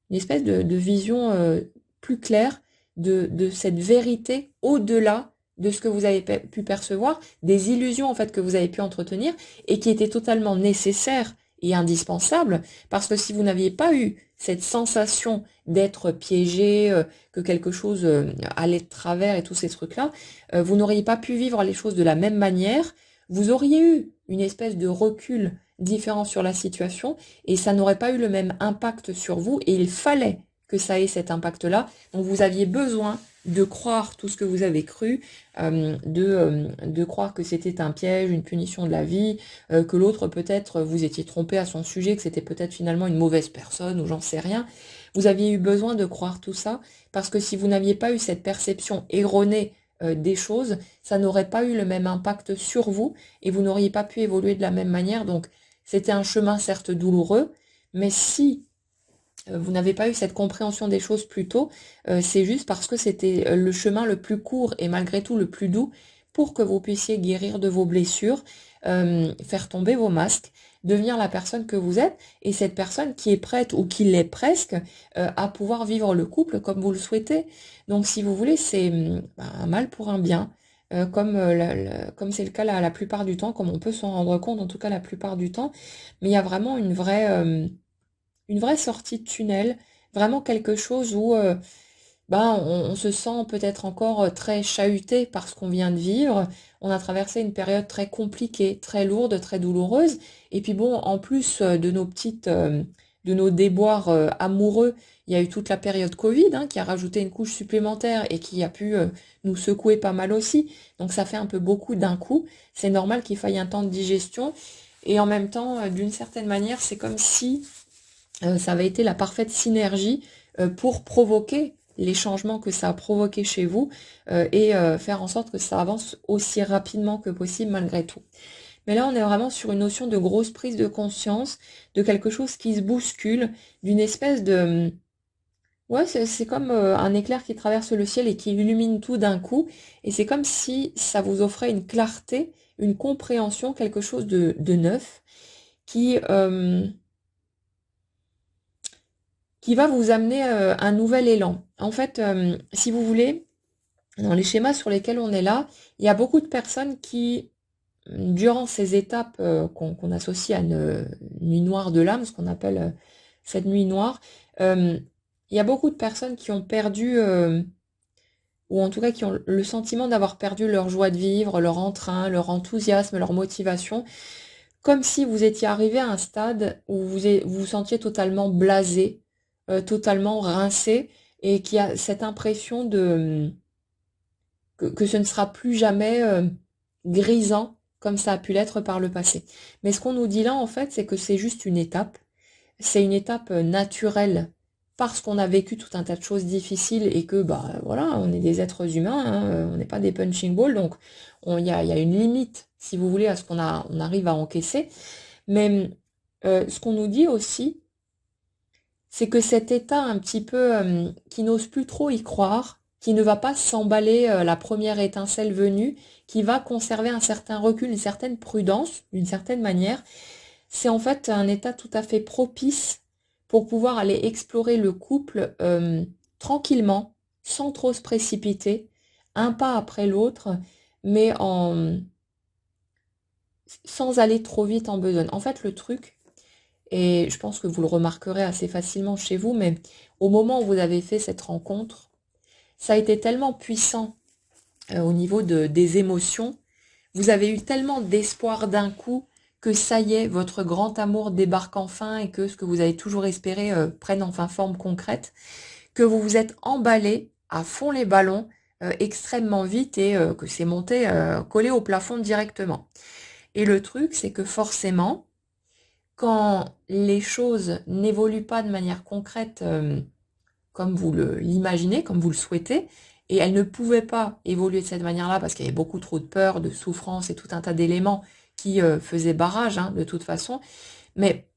espèce de vision plus claire de cette vérité au-delà de ce que vous avez pu percevoir, des illusions en fait que vous avez pu entretenir et qui étaient totalement nécessaires et indispensables parce que si vous n'aviez pas eu cette sensation d'être piégé, que quelque chose allait de travers et tous ces trucs-là, vous n'auriez pas pu vivre les choses de la même manière, vous auriez eu une espèce de recul différent sur la situation et ça n'aurait pas eu le même impact sur vous et il fallait que ça ait cet impact-là. Donc vous aviez besoin de croire tout ce que vous avez cru, de croire que c'était un piège, une punition de la vie, que l'autre peut-être vous étiez trompé à son sujet, que c'était peut-être finalement une mauvaise personne ou j'en sais rien. Vous aviez eu besoin de croire tout ça parce que si vous n'aviez pas eu cette perception erronée des choses, ça n'aurait pas eu le même impact sur vous et vous n'auriez pas pu évoluer de la même manière. Donc c'était un chemin certes douloureux, mais si vous n'avez pas eu cette compréhension des choses plus tôt, c'est juste parce que c'était le chemin le plus court et malgré tout le plus doux pour que vous puissiez guérir de vos blessures, faire tomber vos masques, devenir la personne que vous êtes et cette personne qui est prête ou qui l'est presque à pouvoir vivre le couple comme vous le souhaitez. Donc si vous voulez, c'est un mal pour un bien. Comme c'est le cas la plupart du temps, comme on peut s'en rendre compte, en tout cas la plupart du temps, mais il y a vraiment une vraie sortie de tunnel, vraiment quelque chose où on se sent peut-être encore très chahuté par ce qu'on vient de vivre. On a traversé une période très compliquée, très lourde, très douloureuse. Et puis bon, en plus de nos déboires amoureux, il y a eu toute la période Covid qui a rajouté une couche supplémentaire et qui a pu nous secouer pas mal aussi. Donc ça fait un peu beaucoup d'un coup. C'est normal qu'il faille un temps de digestion. Et en même temps, d'une certaine manière, c'est comme si ça avait été la parfaite synergie pour provoquer les changements que ça a provoqués chez vous faire en sorte que ça avance aussi rapidement que possible malgré tout. Mais là, on est vraiment sur une notion de grosse prise de conscience, de quelque chose qui se bouscule, d'une espèce de... Ouais, c'est comme un éclair qui traverse le ciel et qui illumine tout d'un coup. Et c'est comme si ça vous offrait une clarté, une compréhension, quelque chose de neuf qui, qui va vous amener un nouvel élan. En fait, si vous voulez, dans les schémas sur lesquels on est là, il y a beaucoup de personnes qui, durant ces étapes qu'on associe à une nuit noire de l'âme, ce qu'on appelle cette nuit noire, euh, il y a beaucoup de personnes qui ont perdu, ou en tout cas qui ont le sentiment d'avoir perdu leur joie de vivre, leur entrain, leur enthousiasme, leur motivation, comme si vous étiez arrivé à un stade où vous vous sentiez totalement blasé, totalement rincé, et qui a cette impression que ce ne sera plus jamais grisant comme ça a pu l'être par le passé. Mais ce qu'on nous dit là, en fait, c'est que c'est juste une étape. C'est une étape naturelle parce qu'on a vécu tout un tas de choses difficiles et que, bah voilà, on est des êtres humains, hein, on n'est pas des punching balls, donc il y a une limite, si vous voulez, à ce on arrive à encaisser. Mais ce qu'on nous dit aussi, c'est que cet état un petit peu qui n'ose plus trop y croire, qui ne va pas s'emballer la première étincelle venue, qui va conserver un certain recul, une certaine prudence, d'une certaine manière, c'est en fait un état tout à fait propice pour pouvoir aller explorer le couple tranquillement, sans trop se précipiter, un pas après l'autre, mais sans aller trop vite en besogne. En fait, le truc, et je pense que vous le remarquerez assez facilement chez vous, mais au moment où vous avez fait cette rencontre, ça a été tellement puissant au niveau des émotions, vous avez eu tellement d'espoir d'un coup que ça y est, votre grand amour débarque enfin et que ce que vous avez toujours espéré prenne enfin forme concrète, que vous vous êtes emballé à fond les ballons extrêmement vite et que c'est monté collé au plafond directement. Et le truc, c'est que forcément, quand les choses n'évoluent pas de manière concrète comme vous l'imaginez, comme vous le souhaitez, et elles ne pouvaient pas évoluer de cette manière-là parce qu'il y avait beaucoup trop de peur, de souffrance et tout un tas d'éléments qui faisaient barrage hein, de toute façon. Mais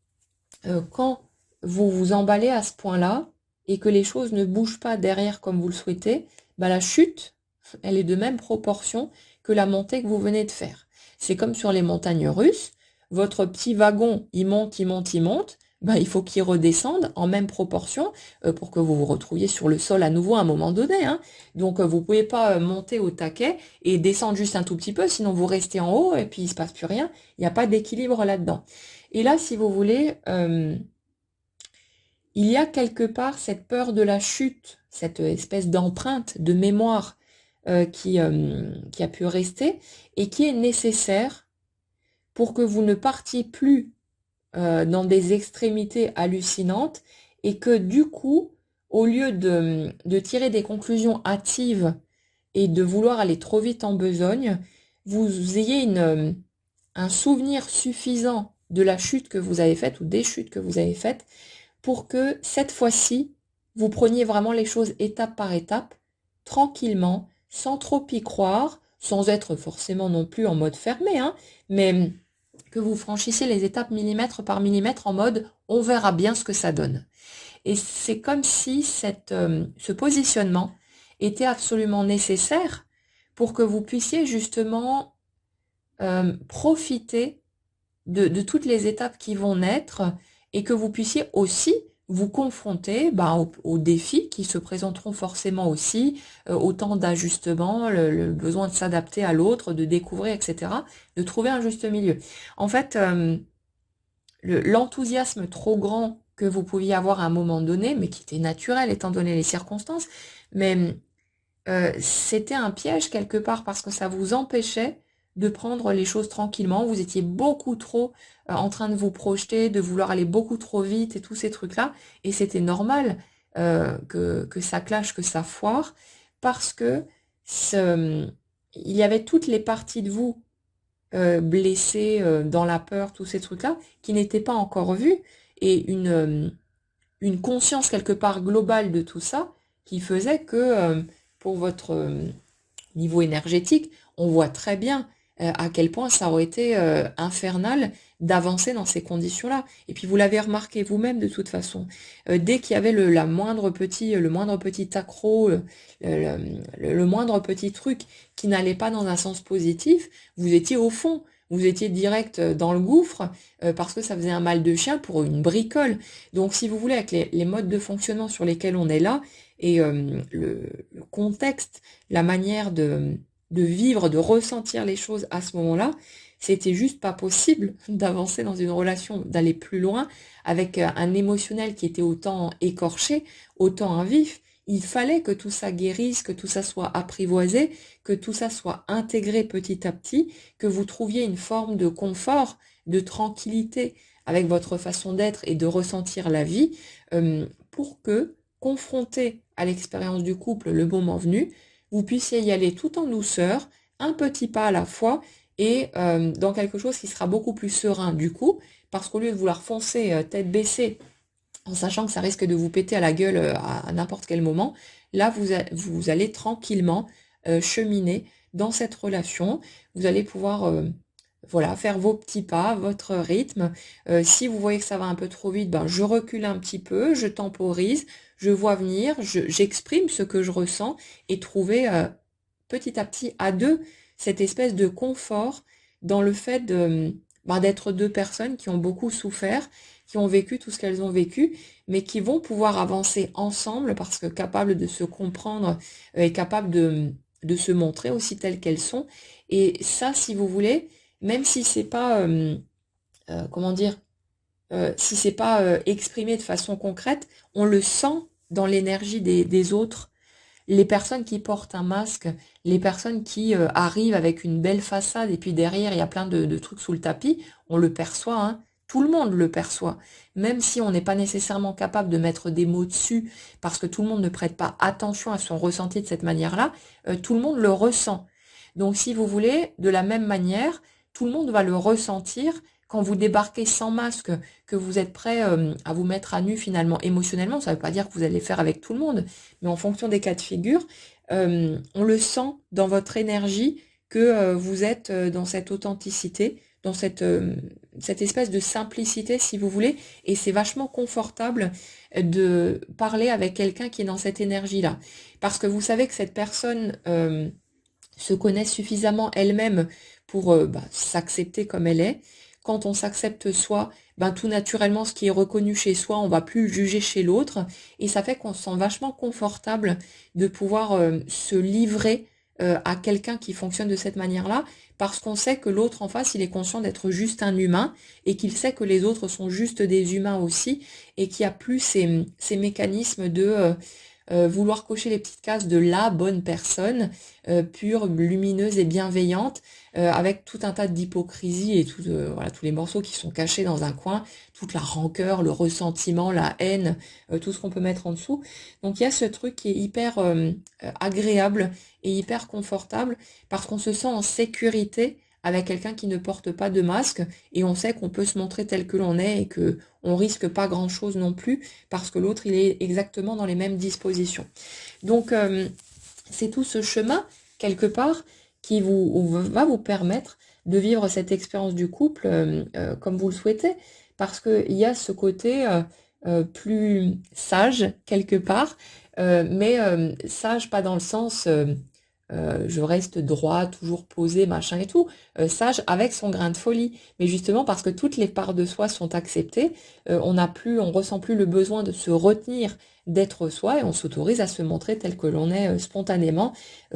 quand vous vous emballez à ce point-là et que les choses ne bougent pas derrière comme vous le souhaitez, bah la chute, elle est de même proportion que la montée que vous venez de faire. C'est comme sur les montagnes russes, votre petit wagon, il monte, il monte, il monte, bah, il faut qu'il redescende en même proportion pour que vous vous retrouviez sur le sol à nouveau à un moment donné. Hein. Donc vous ne pouvez pas monter au taquet et descendre juste un tout petit peu, sinon vous restez en haut et puis il ne se passe plus rien. Il n'y a pas d'équilibre là-dedans. Et là, si vous voulez, il y a quelque part cette peur de la chute, cette espèce d'empreinte, de mémoire qui a pu rester et qui est nécessaire pour que vous ne partiez plus dans des extrémités hallucinantes et que du coup, au lieu de tirer des conclusions hâtives et de vouloir aller trop vite en besogne, vous ayez un souvenir suffisant de la chute que vous avez faite ou des chutes que vous avez faites pour que cette fois-ci, vous preniez vraiment les choses étape par étape, tranquillement, sans trop y croire, sans être forcément non plus en mode fermé, hein, mais que vous franchissiez les étapes millimètre par millimètre en mode on verra bien ce que ça donne. Et c'est comme si ce positionnement était absolument nécessaire pour que vous puissiez justement profiter de toutes les étapes qui vont naître et que vous puissiez aussi vous confronter aux défis qui se présenteront forcément aussi, au temps d'ajustement, le besoin de s'adapter à l'autre, de découvrir, etc., de trouver un juste milieu. En fait, l'enthousiasme trop grand que vous pouviez avoir à un moment donné, mais qui était naturel étant donné les circonstances, mais c'était un piège quelque part parce que ça vous empêchait de prendre les choses tranquillement. Vous étiez beaucoup trop en train de vous projeter, de vouloir aller beaucoup trop vite et tous ces trucs-là. Et c'était normal que ça clash, que ça foire, parce que il y avait toutes les parties de vous blessées dans la peur, tous ces trucs-là, qui n'étaient pas encore vues. Et une conscience quelque part globale de tout ça qui faisait que pour votre niveau énergétique, on voit très bien à quel point ça aurait été infernal d'avancer dans ces conditions-là. Et puis vous l'avez remarqué vous-même de toute façon. Dès qu'il y avait le moindre petit accroc, le moindre petit truc qui n'allait pas dans un sens positif, vous étiez au fond. Vous étiez direct dans le gouffre parce que ça faisait un mal de chien pour une bricole. Donc si vous voulez, avec les modes de fonctionnement sur lesquels on est là, et le contexte, la manière de vivre, de ressentir les choses à ce moment-là, c'était juste pas possible d'avancer dans une relation, d'aller plus loin avec un émotionnel qui était autant écorché, autant un vif. Il fallait que tout ça guérisse, que tout ça soit apprivoisé, que tout ça soit intégré petit à petit, que vous trouviez une forme de confort, de tranquillité avec votre façon d'être et de ressentir la vie, pour que, confronté à l'expérience du couple le moment venu, vous puissiez y aller tout en douceur, un petit pas à la fois, et dans quelque chose qui sera beaucoup plus serein du coup, parce qu'au lieu de vouloir foncer tête baissée, en sachant que ça risque de vous péter à la gueule à n'importe quel moment, là vous allez tranquillement cheminer dans cette relation, vous allez pouvoir voilà, faire vos petits pas, votre rythme. Si vous voyez que ça va un peu trop vite, ben, je recule un petit peu, je temporise, je vois venir, j'exprime ce que je ressens et trouver petit à petit à deux cette espèce de confort dans le fait d'être deux personnes qui ont beaucoup souffert, qui ont vécu tout ce qu'elles ont vécu, mais qui vont pouvoir avancer ensemble parce que capables de se comprendre et capables de se montrer aussi telles qu'elles sont. Et ça, si vous voulez, même si c'est pas, comment dire, si c'est pas exprimé de façon concrète, on le sent dans l'énergie des autres. Les personnes qui portent un masque, les personnes qui arrivent avec une belle façade et puis derrière il y a plein de trucs sous le tapis, on le perçoit, hein. Tout le monde le perçoit. Même si on n'est pas nécessairement capable de mettre des mots dessus, parce que tout le monde ne prête pas attention à son ressenti de cette manière-là, tout le monde le ressent. Donc si vous voulez, de la même manière, tout le monde va le ressentir quand vous débarquez sans masque, que vous êtes prêt à vous mettre à nu finalement émotionnellement. Ça ne veut pas dire que vous allez le faire avec tout le monde, mais en fonction des cas de figure, on le sent dans votre énergie que vous êtes dans cette authenticité, dans cette espèce de simplicité, si vous voulez, et c'est vachement confortable de parler avec quelqu'un qui est dans cette énergie-là. Parce que vous savez que cette personne se connaît suffisamment elle-même pour s'accepter comme elle est. Quand on s'accepte soi, tout naturellement, ce qui est reconnu chez soi, on va plus le juger chez l'autre. Et ça fait qu'on se sent vachement confortable de pouvoir se livrer à quelqu'un qui fonctionne de cette manière-là, parce qu'on sait que l'autre en face, il est conscient d'être juste un humain, et qu'il sait que les autres sont juste des humains aussi, et qu'il n'y a plus ces mécanismes de vouloir cocher les petites cases de la bonne personne, pure, lumineuse et bienveillante, avec tout un tas d'hypocrisie et voilà, tous les morceaux qui sont cachés dans un coin, toute la rancœur, le ressentiment, la haine, tout ce qu'on peut mettre en dessous. Donc il y a ce truc qui est hyper agréable et hyper confortable parce qu'on se sent en sécurité avec quelqu'un qui ne porte pas de masque et on sait qu'on peut se montrer tel que l'on est et que on risque pas grand chose non plus parce que l'autre il est exactement dans les mêmes dispositions. Donc c'est tout ce chemin quelque part qui va vous permettre de vivre cette expérience du couple comme vous le souhaitez, parce qu'il y a ce côté plus sage quelque part, mais sage pas dans le sens je reste droit, toujours posé, machin et tout, sage avec son grain de folie. Mais justement parce que toutes les parts de soi sont acceptées, on ressent plus le besoin de se retenir d'être soi et on s'autorise à se montrer tel que l'on est spontanément,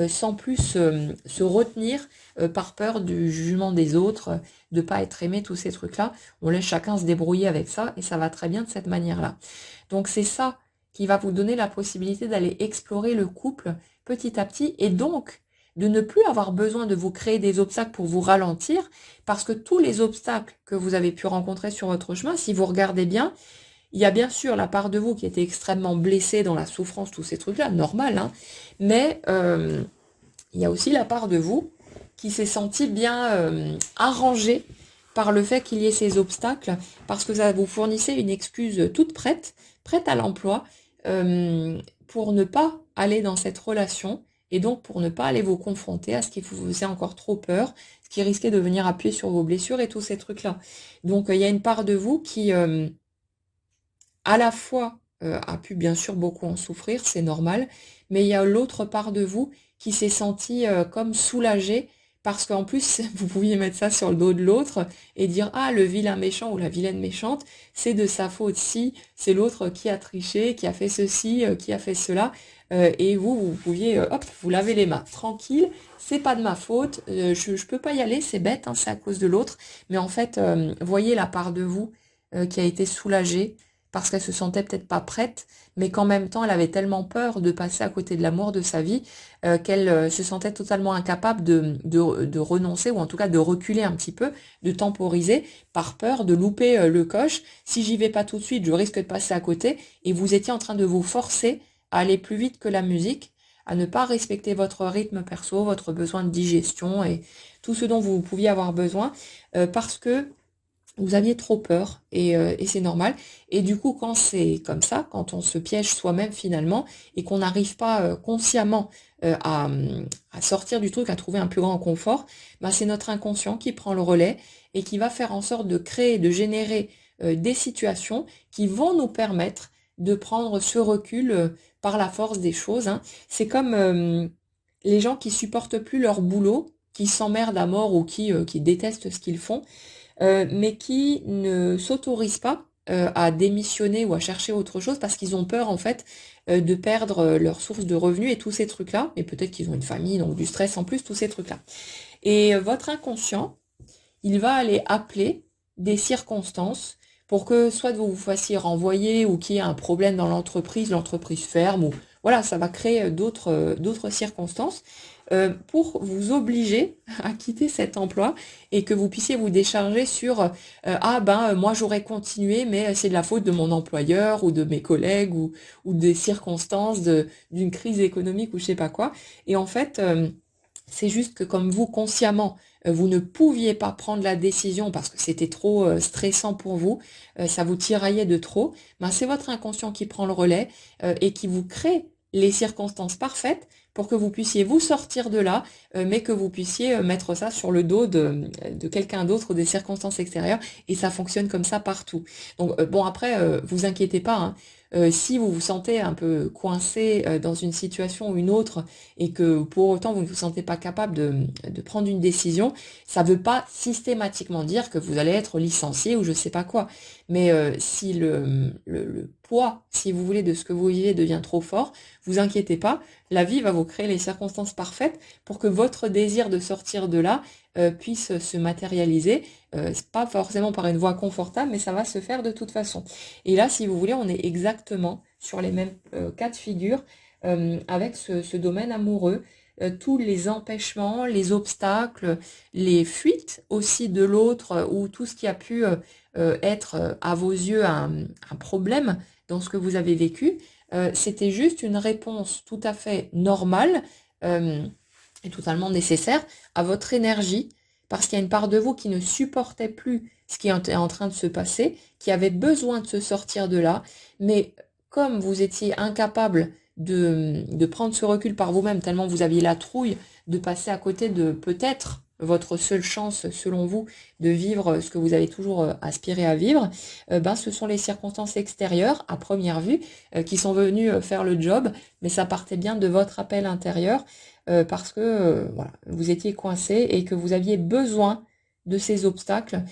sans plus se retenir par peur du jugement des autres, de pas être aimé, tous ces trucs-là. On laisse chacun se débrouiller avec ça et ça va très bien de cette manière-là. Donc c'est ça qui va vous donner la possibilité d'aller explorer le couple petit à petit et donc de ne plus avoir besoin de vous créer des obstacles pour vous ralentir parce que tous les obstacles que vous avez pu rencontrer sur votre chemin, si vous regardez bien, il y a bien sûr la part de vous qui était extrêmement blessée dans la souffrance, tous ces trucs-là, normal, hein, mais il y a aussi la part de vous qui s'est sentie bien arrangée par le fait qu'il y ait ces obstacles, parce que ça vous fournissait une excuse toute prête à l'emploi, pour ne pas aller dans cette relation et donc pour ne pas aller vous confronter à ce qui vous faisait encore trop peur, ce qui risquait de venir appuyer sur vos blessures et tous ces trucs-là. Donc il y a une part de vous qui à la fois a pu bien sûr beaucoup en souffrir, c'est normal, mais il y a l'autre part de vous qui s'est sentie comme soulagée parce qu'en plus, vous pouviez mettre ça sur le dos de l'autre et dire, ah, le vilain méchant ou la vilaine méchante, c'est de sa faute si, c'est l'autre qui a triché, qui a fait ceci, qui a fait cela, et vous pouviez, hop, vous lavez les mains, tranquille, c'est pas de ma faute, je peux pas y aller, c'est bête, hein, c'est à cause de l'autre, mais en fait, voyez la part de vous qui a été soulagée, parce qu'elle se sentait peut-être pas prête, mais qu'en même temps, elle avait tellement peur de passer à côté de l'amour de sa vie qu'elle se sentait totalement incapable de renoncer, ou en tout cas de reculer un petit peu, de temporiser, par peur de louper le coche. Si j'y vais pas tout de suite, je risque de passer à côté, et vous étiez en train de vous forcer à aller plus vite que la musique, à ne pas respecter votre rythme perso, votre besoin de digestion et tout ce dont vous pouviez avoir besoin, parce que vous aviez trop peur et c'est normal. Et du coup, quand c'est comme ça, quand on se piège soi-même finalement et qu'on n'arrive pas consciemment à sortir du truc, à trouver un plus grand confort, bah, c'est notre inconscient qui prend le relais et qui va faire en sorte de créer, de générer des situations qui vont nous permettre de prendre ce recul par la force des choses, hein. C'est comme les gens qui supportent plus leur boulot, qui s'emmerdent à mort ou qui détestent ce qu'ils font, mais qui ne s'autorisent pas à démissionner ou à chercher autre chose parce qu'ils ont peur en fait de perdre leur source de revenus et tous ces trucs-là, et peut-être qu'ils ont une famille, donc du stress en plus, tous ces trucs-là. Et votre inconscient, il va aller appeler des circonstances pour que soit vous vous fassiez renvoyer ou qu'il y ait un problème dans l'entreprise ferme, ou voilà, ça va créer d'autres circonstances pour vous obliger à quitter cet emploi et que vous puissiez vous décharger sur ah ben moi j'aurais continué mais c'est de la faute de mon employeur ou de mes collègues ou des circonstances d'une crise économique ou je sais pas quoi. Et en fait c'est juste que comme vous, consciemment, vous ne pouviez pas prendre la décision parce que c'était trop stressant pour vous, ça vous tiraillait de trop, ben c'est votre inconscient qui prend le relais et qui vous crée les circonstances parfaites pour que vous puissiez vous sortir de là, mais que vous puissiez mettre ça sur le dos de quelqu'un d'autre ou des circonstances extérieures, et ça fonctionne comme ça partout. Donc bon après, vous inquiétez pas, hein. Si vous vous sentez un peu coincé dans une situation ou une autre et que pour autant vous ne vous sentez pas capable de prendre une décision, ça ne veut pas systématiquement dire que vous allez être licencié ou je sais pas quoi. Mais si le poids, si vous voulez, de ce que vous vivez devient trop fort, vous inquiétez pas, la vie va vous créer les circonstances parfaites pour que votre désir de sortir de là puisse se matérialiser. C'est pas forcément par une voie confortable, mais ça va se faire de toute façon. Et là, si vous voulez, on est exactement sur les mêmes cas de figure avec ce domaine amoureux. Tous les empêchements, les obstacles, les fuites aussi de l'autre, ou tout ce qui a pu être à vos yeux un problème dans ce que vous avez vécu, c'était juste une réponse tout à fait normale et totalement nécessaire à votre énergie, parce qu'il y a une part de vous qui ne supportait plus ce qui est en train de se passer, qui avait besoin de se sortir de là, mais comme vous étiez incapable de prendre ce recul par vous-même, tellement vous aviez la trouille de passer à côté de peut-être votre seule chance, selon vous, de vivre ce que vous avez toujours aspiré à vivre, ben, ce sont les circonstances extérieures, à première vue, qui sont venues faire le job, mais ça partait bien de votre appel intérieur, parce que voilà, vous étiez coincé et que vous aviez besoin de ces obstacles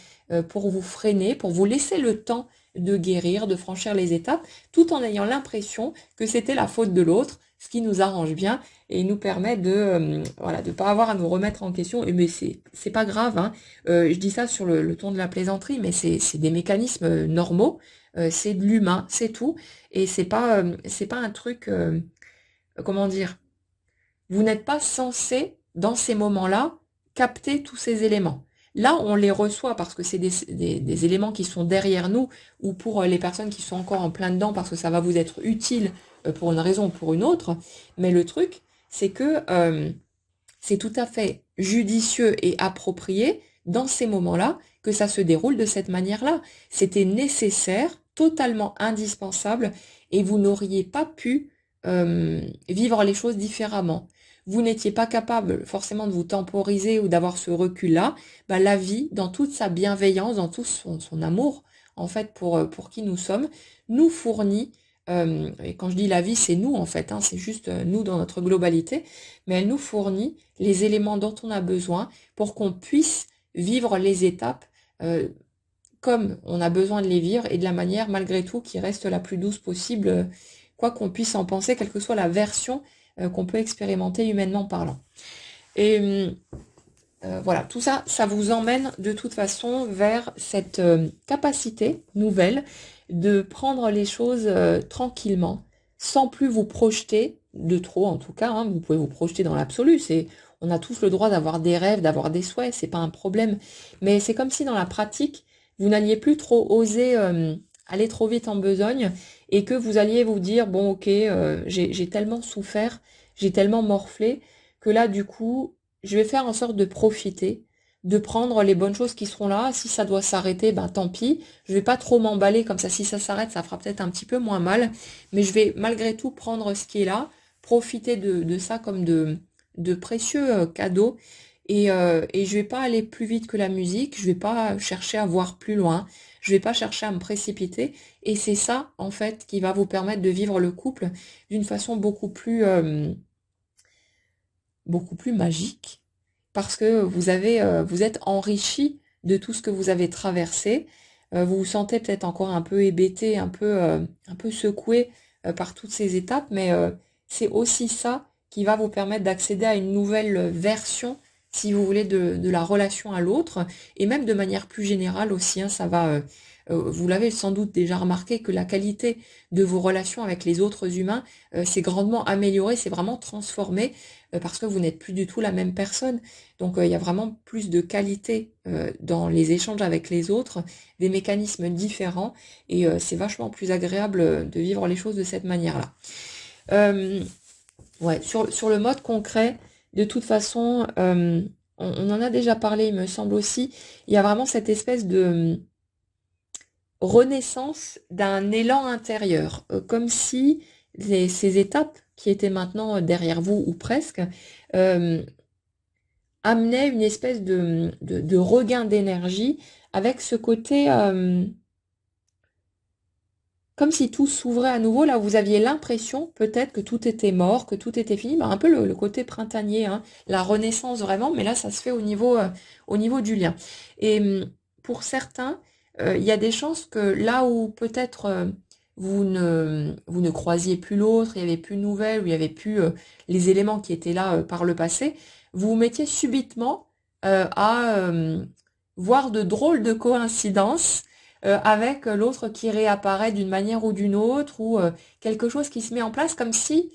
pour vous freiner, pour vous laisser le temps de guérir, de franchir les étapes, tout en ayant l'impression que c'était la faute de l'autre, ce qui nous arrange bien et nous permet de voilà, de pas avoir à nous remettre en question. Et mais c'est pas grave, hein. Je dis ça sur le ton de la plaisanterie, mais c'est des mécanismes normaux, c'est de l'humain, c'est tout, et c'est pas un truc comment dire. Vous n'êtes pas censé, dans ces moments-là, capter tous ces éléments. Là, on les reçoit parce que c'est des éléments qui sont derrière nous, ou pour les personnes qui sont encore en plein dedans parce que ça va vous être utile pour une raison ou pour une autre. Mais le truc, c'est que c'est tout à fait judicieux et approprié dans ces moments-là que ça se déroule de cette manière-là. C'était nécessaire, totalement indispensable, et vous n'auriez pas pu vivre les choses différemment. Vous n'étiez pas capable forcément de vous temporiser ou d'avoir ce recul-là, bah, la vie, dans toute sa bienveillance, dans tout son amour, en fait, pour qui nous sommes, nous fournit, et quand je dis la vie, c'est nous, en fait, hein, c'est juste nous dans notre globalité, mais elle nous fournit les éléments dont on a besoin pour qu'on puisse vivre les étapes comme on a besoin de les vivre et de la manière, malgré tout, qui reste la plus douce possible, quoi qu'on puisse en penser, quelle que soit la version qu'on peut expérimenter humainement parlant. Et voilà, tout ça, ça vous emmène de toute façon vers cette capacité nouvelle de prendre les choses tranquillement, sans plus vous projeter de trop en tout cas, hein. Vous pouvez vous projeter dans l'absolu, on a tous le droit d'avoir des rêves, d'avoir des souhaits, c'est pas un problème. Mais c'est comme si dans la pratique, vous n'alliez plus trop oser aller trop vite en besogne et que vous alliez vous dire, bon ok, j'ai tellement souffert, j'ai tellement morflé, que là du coup, je vais faire en sorte de profiter, de prendre les bonnes choses qui seront là. Si ça doit s'arrêter, ben tant pis. Je vais pas trop m'emballer comme ça. Si ça s'arrête, ça fera peut-être un petit peu moins mal. Mais je vais malgré tout prendre ce qui est là, profiter de ça comme de précieux cadeaux. Et je vais pas aller plus vite que la musique. Je vais pas chercher à voir plus loin. Je vais pas chercher à me précipiter. Et c'est ça, en fait, qui va vous permettre de vivre le couple d'une façon beaucoup plus magique parce que vous êtes enrichi de tout ce que vous avez traversé. Vous vous sentez peut-être encore un peu hébété, un peu secoué par toutes ces étapes, mais c'est aussi ça qui va vous permettre d'accéder à une nouvelle version, si vous voulez, de la relation à l'autre, et même de manière plus générale aussi, hein, vous l'avez sans doute déjà remarqué que la qualité de vos relations avec les autres humains s'est grandement améliorée, s'est vraiment transformée parce que vous n'êtes plus du tout la même personne. Donc il y a vraiment plus de qualité dans les échanges avec les autres, des mécanismes différents, et c'est vachement plus agréable de vivre les choses de cette manière-là. Ouais, sur le mode concret, de toute façon, on en a déjà parlé, il me semble aussi, il y a vraiment cette espèce de renaissance d'un élan intérieur, comme si ces étapes qui étaient maintenant derrière vous ou presque, euh, amenaient une espèce de regain d'énergie avec ce côté comme si tout s'ouvrait à nouveau, là où vous aviez l'impression peut-être que tout était mort, que tout était fini, ben, un peu le côté printanier, hein, la renaissance vraiment, mais là ça se fait au niveau du lien. Et pour certains, il y a des chances que là où peut-être vous ne croisiez plus l'autre, il n'y avait plus de nouvelles, ou il n'y avait plus les éléments qui étaient là par le passé, vous vous mettiez subitement à voir de drôles de coïncidences avec l'autre qui réapparaît d'une manière ou d'une autre, ou quelque chose qui se met en place comme si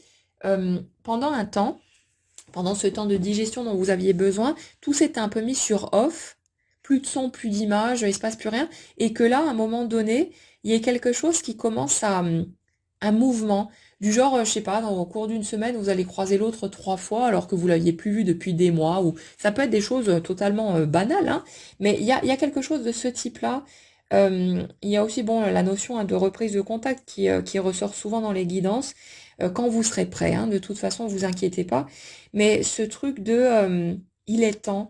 pendant un temps, pendant ce temps de digestion dont vous aviez besoin, tout s'était un peu mis sur off, plus de son, plus d'image, il se passe plus rien, et que là, à un moment donné, il y ait quelque chose qui commence à un mouvement, du genre, je sais pas, au cours d'une semaine, vous allez croiser l'autre 3 fois alors que vous l'aviez plus vu depuis des mois, ou ça peut être des choses totalement banales, hein, mais il y a quelque chose de ce type-là. Il y a aussi bon la notion hein, de reprise de contact qui ressort souvent dans les guidances quand vous serez prêt. Hein, de toute façon, vous inquiétez pas. Mais ce truc de il est temps,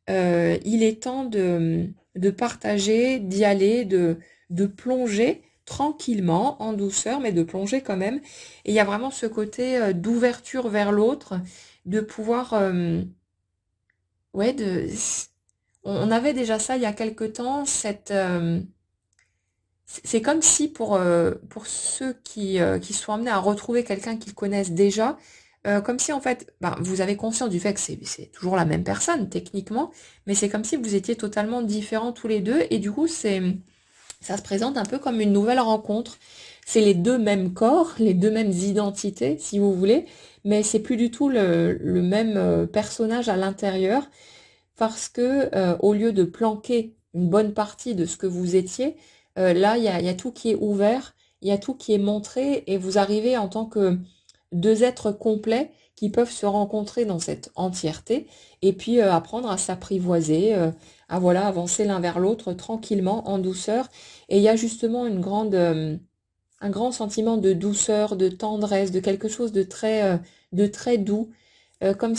il est temps de partager, d'y aller, de plonger tranquillement, en douceur, mais de plonger quand même. Et il y a vraiment ce côté d'ouverture vers l'autre, de pouvoir ouais, on avait déjà ça il y a quelque temps, c'est comme si pour ceux qui sont amenés à retrouver quelqu'un qu'ils connaissent déjà, comme si en fait, ben, vous avez conscience du fait que c'est toujours la même personne techniquement, mais c'est comme si vous étiez totalement différents tous les deux, et du coup ça se présente un peu comme une nouvelle rencontre. C'est les deux mêmes corps, les deux mêmes identités, si vous voulez, mais c'est plus du tout le même personnage à l'intérieur parce que au lieu de planquer une bonne partie de ce que vous étiez, là, il y a tout qui est ouvert, il y a tout qui est montré, et vous arrivez en tant que deux êtres complets qui peuvent se rencontrer dans cette entièreté, et puis apprendre à s'apprivoiser, à voilà, avancer l'un vers l'autre tranquillement, en douceur. Et il y a justement une grande un grand sentiment de douceur, de tendresse, de quelque chose de très doux, comme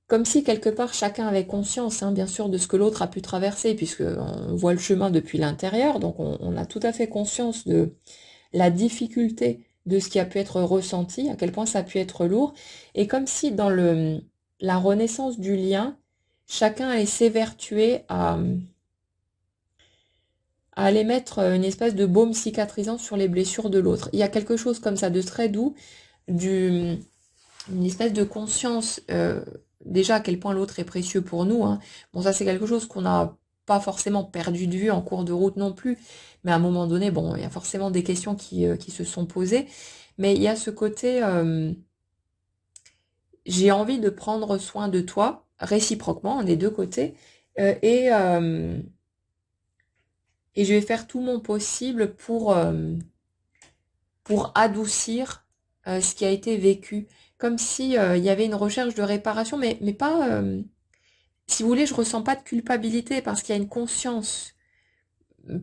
comme si quelque part chacun avait conscience, hein, bien sûr, de ce que l'autre a pu traverser, puisque on voit le chemin depuis l'intérieur, donc on a tout à fait conscience de la difficulté de ce qui a pu être ressenti, à quel point ça a pu être lourd, et comme si dans la renaissance du lien, chacun allait s'évertuer à aller mettre une espèce de baume cicatrisant sur les blessures de l'autre. Il y a quelque chose comme ça de très doux, du, une espèce de conscience, déjà à quel point l'autre est précieux pour nous, hein. Bon, ça c'est quelque chose qu'on n'a pas forcément perdu de vue en cours de route non plus, mais à un moment donné, bon, il y a forcément des questions qui se sont posées, mais il y a ce côté, j'ai envie de prendre soin de toi, réciproquement, des deux côtés, euh, et, euh, et je vais faire tout mon possible pour adoucir ce qui a été vécu. Comme si il y avait une recherche de réparation, mais pas, si vous voulez, je ressens pas de culpabilité parce qu'il y a une conscience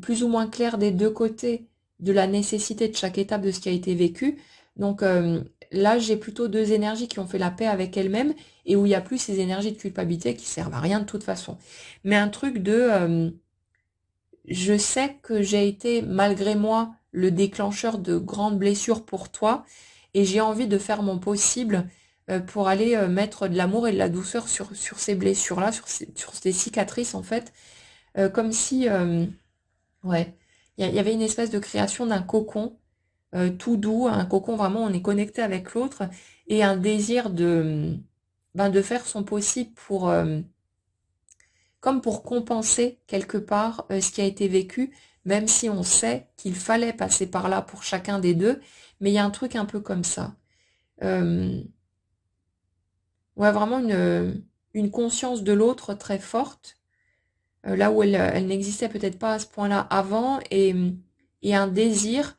plus ou moins claire des deux côtés de la nécessité de chaque étape de ce qui a été vécu. Donc là, j'ai plutôt deux énergies qui ont fait la paix avec elles-mêmes et où il y a plus ces énergies de culpabilité qui servent à rien de toute façon. Mais un truc de je sais que j'ai été, malgré moi, le déclencheur de grandes blessures pour toi, et j'ai envie de faire mon possible pour aller mettre de l'amour et de la douceur sur ces blessures-là, sur ces cicatrices, en fait, comme si, ouais, il y avait une espèce de création d'un cocon tout doux, un cocon vraiment, on est connecté avec l'autre, et un désir de faire son possible pour, comme pour compenser quelque part ce qui a été vécu, même si on sait qu'il fallait passer par là pour chacun des deux, mais il y a un truc un peu comme ça. Euh, ouais, vraiment une conscience de l'autre très forte, là où elle n'existait peut-être pas à ce point-là avant, et un désir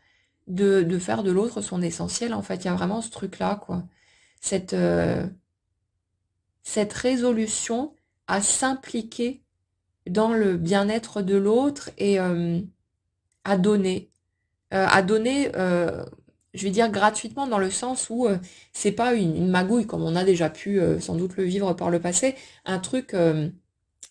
de faire de l'autre son essentiel. En fait, il y a vraiment ce truc-là, quoi. Cette, euh, cette résolution à s'impliquer dans le bien-être de l'autre et à donner. À donner, je vais dire gratuitement dans le sens où c'est pas une magouille comme on a déjà pu sans doute le vivre par le passé, un truc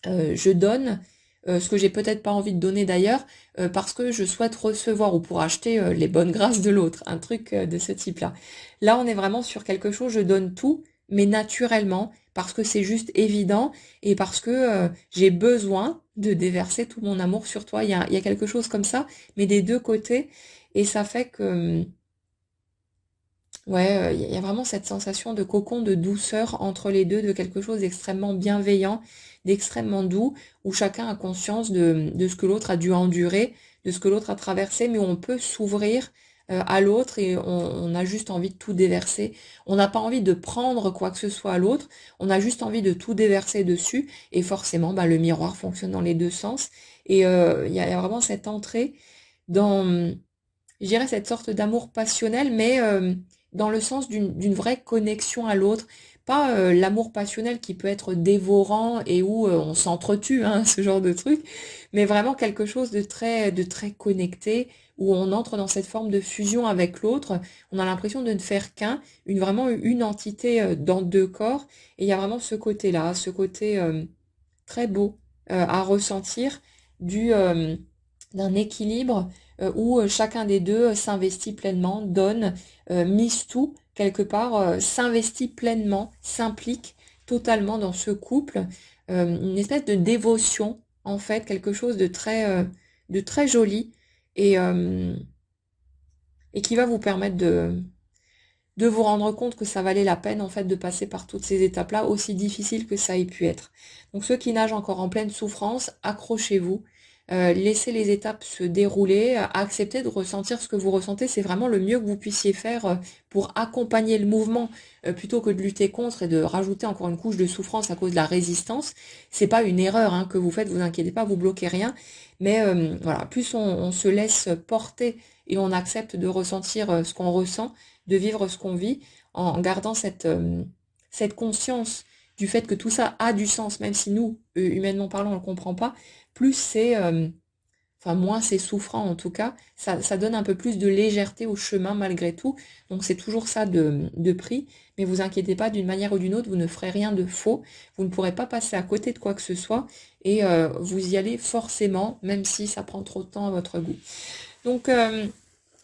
je donne ce que j'ai peut-être pas envie de donner d'ailleurs parce que je souhaite recevoir ou pour acheter les bonnes grâces de l'autre, un truc de ce type-là. Là, on est vraiment sur quelque chose, je donne tout, mais naturellement, parce que c'est juste évident et parce que j'ai besoin de déverser tout mon amour sur toi. Il y a quelque chose comme ça, mais des deux côtés, et ça fait que ouais, il y a vraiment cette sensation de cocon, de douceur entre les deux, de quelque chose d'extrêmement bienveillant, d'extrêmement doux, où chacun a conscience de ce que l'autre a dû endurer, de ce que l'autre a traversé, mais où on peut s'ouvrir à l'autre et on a juste envie de tout déverser. On n'a pas envie de prendre quoi que ce soit à l'autre, on a juste envie de tout déverser dessus, et forcément, bah, le miroir fonctionne dans les deux sens. Et il y a vraiment cette entrée dans je dirais cette sorte d'amour passionnel, mais dans le sens d'une vraie connexion à l'autre. Pas l'amour passionnel qui peut être dévorant et où on s'entretue, hein, ce genre de truc, mais vraiment quelque chose de très connecté, où on entre dans cette forme de fusion avec l'autre. On a l'impression de ne faire qu'un, vraiment une entité dans deux corps. Et il y a vraiment ce côté-là, ce côté très beau à ressentir du d'un équilibre où chacun des deux s'investit pleinement, donne, mise tout quelque part, s'investit pleinement, s'implique totalement dans ce couple, une espèce de dévotion en fait, quelque chose de très joli et, euh, et qui va vous permettre de vous rendre compte que ça valait la peine en fait de passer par toutes ces étapes-là, aussi difficiles que ça ait pu être. Donc ceux qui nagent encore en pleine souffrance, accrochez-vous, laissez les étapes se dérouler, acceptez de ressentir ce que vous ressentez, c'est vraiment le mieux que vous puissiez faire pour accompagner le mouvement plutôt que de lutter contre et de rajouter encore une couche de souffrance à cause de la résistance. C'est pas une erreur hein, que vous faites, vous inquiétez pas, vous bloquez rien, mais voilà, plus on se laisse porter et on accepte de ressentir ce qu'on ressent, de vivre ce qu'on vit, en gardant cette conscience du fait que tout ça a du sens, même si nous, humainement parlant, on ne le comprend pas, plus c'est enfin moins c'est souffrant en tout cas, ça donne un peu plus de légèreté au chemin malgré tout. Donc c'est toujours ça de prix, mais vous inquiétez pas, d'une manière ou d'une autre, vous ne ferez rien de faux, vous ne pourrez pas passer à côté de quoi que ce soit, et vous y allez forcément, même si ça prend trop de temps à votre goût. Donc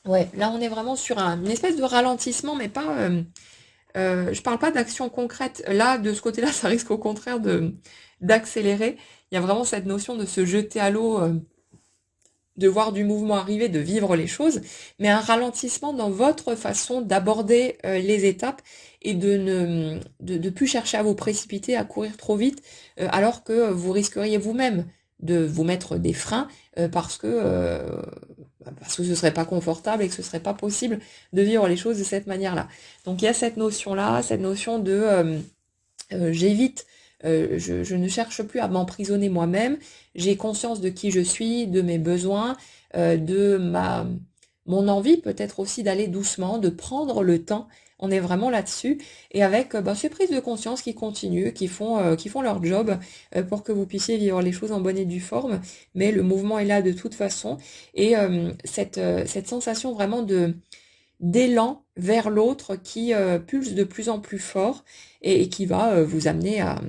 ouais, là on est vraiment sur une espèce de ralentissement, mais pas... je parle pas d'action concrète. Là, de ce côté-là, ça risque au contraire d'accélérer. Il y a vraiment cette notion de se jeter à l'eau, de voir du mouvement arriver, de vivre les choses, mais un ralentissement dans votre façon d'aborder les étapes et de plus chercher à vous précipiter, à courir trop vite, alors que vous risqueriez vous-même de vous mettre des freins parce que ce serait pas confortable et que ce serait pas possible de vivre les choses de cette manière-là. Donc il y a cette notion-là, cette notion de j'évite, je ne cherche plus à m'emprisonner moi-même, j'ai conscience de qui je suis, de mes besoins, de mon envie peut-être aussi d'aller doucement, de prendre le temps. On est vraiment là-dessus. Et avec ces prises de conscience qui continuent, qui font leur job pour que vous puissiez vivre les choses en bonne et due forme. Mais le mouvement est là de toute façon. Et cette sensation vraiment d'élan vers l'autre qui pulse de plus en plus fort et qui va vous amener à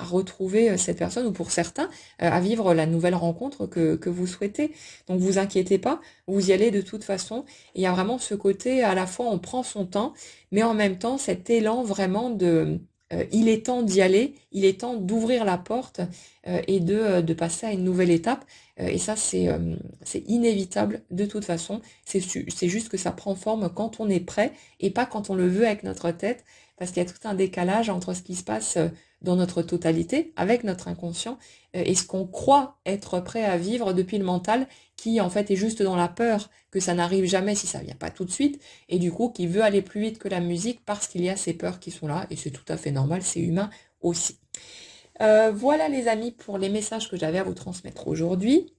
retrouver cette personne ou pour certains à vivre la nouvelle rencontre que vous souhaitez. Donc vous inquiétez pas, vous y allez de toute façon. Et il y a vraiment ce côté à la fois on prend son temps, mais en même temps cet élan vraiment de il est temps d'y aller, il est temps d'ouvrir la porte et de passer à une nouvelle étape. Et ça, c'est inévitable de toute façon. C'est juste que ça prend forme quand on est prêt et pas quand on le veut avec notre tête, parce qu'il y a tout un décalage entre ce qui se passe dans notre totalité, avec notre inconscient, et ce qu'on croit être prêt à vivre depuis le mental, qui en fait est juste dans la peur que ça n'arrive jamais si ça vient pas tout de suite, et du coup qui veut aller plus vite que la musique parce qu'il y a ces peurs qui sont là, et c'est tout à fait normal, c'est humain aussi. Voilà les amis pour les messages que j'avais à vous transmettre aujourd'hui.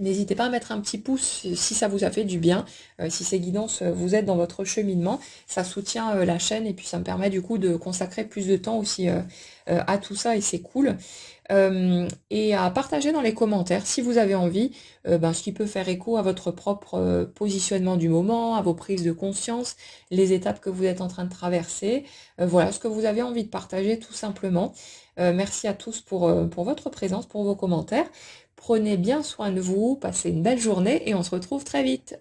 N'hésitez pas à mettre un petit pouce si ça vous a fait du bien, si ces guidances vous aident dans votre cheminement. Ça soutient la chaîne et puis ça me permet du coup de consacrer plus de temps aussi à tout ça et c'est cool. Et à partager dans les commentaires si vous avez envie ce qui peut faire écho à votre propre positionnement du moment, à vos prises de conscience, les étapes que vous êtes en train de traverser. Voilà ce que vous avez envie de partager tout simplement. Merci à tous pour votre présence, pour vos commentaires. Prenez bien soin de vous, passez une belle journée et on se retrouve très vite.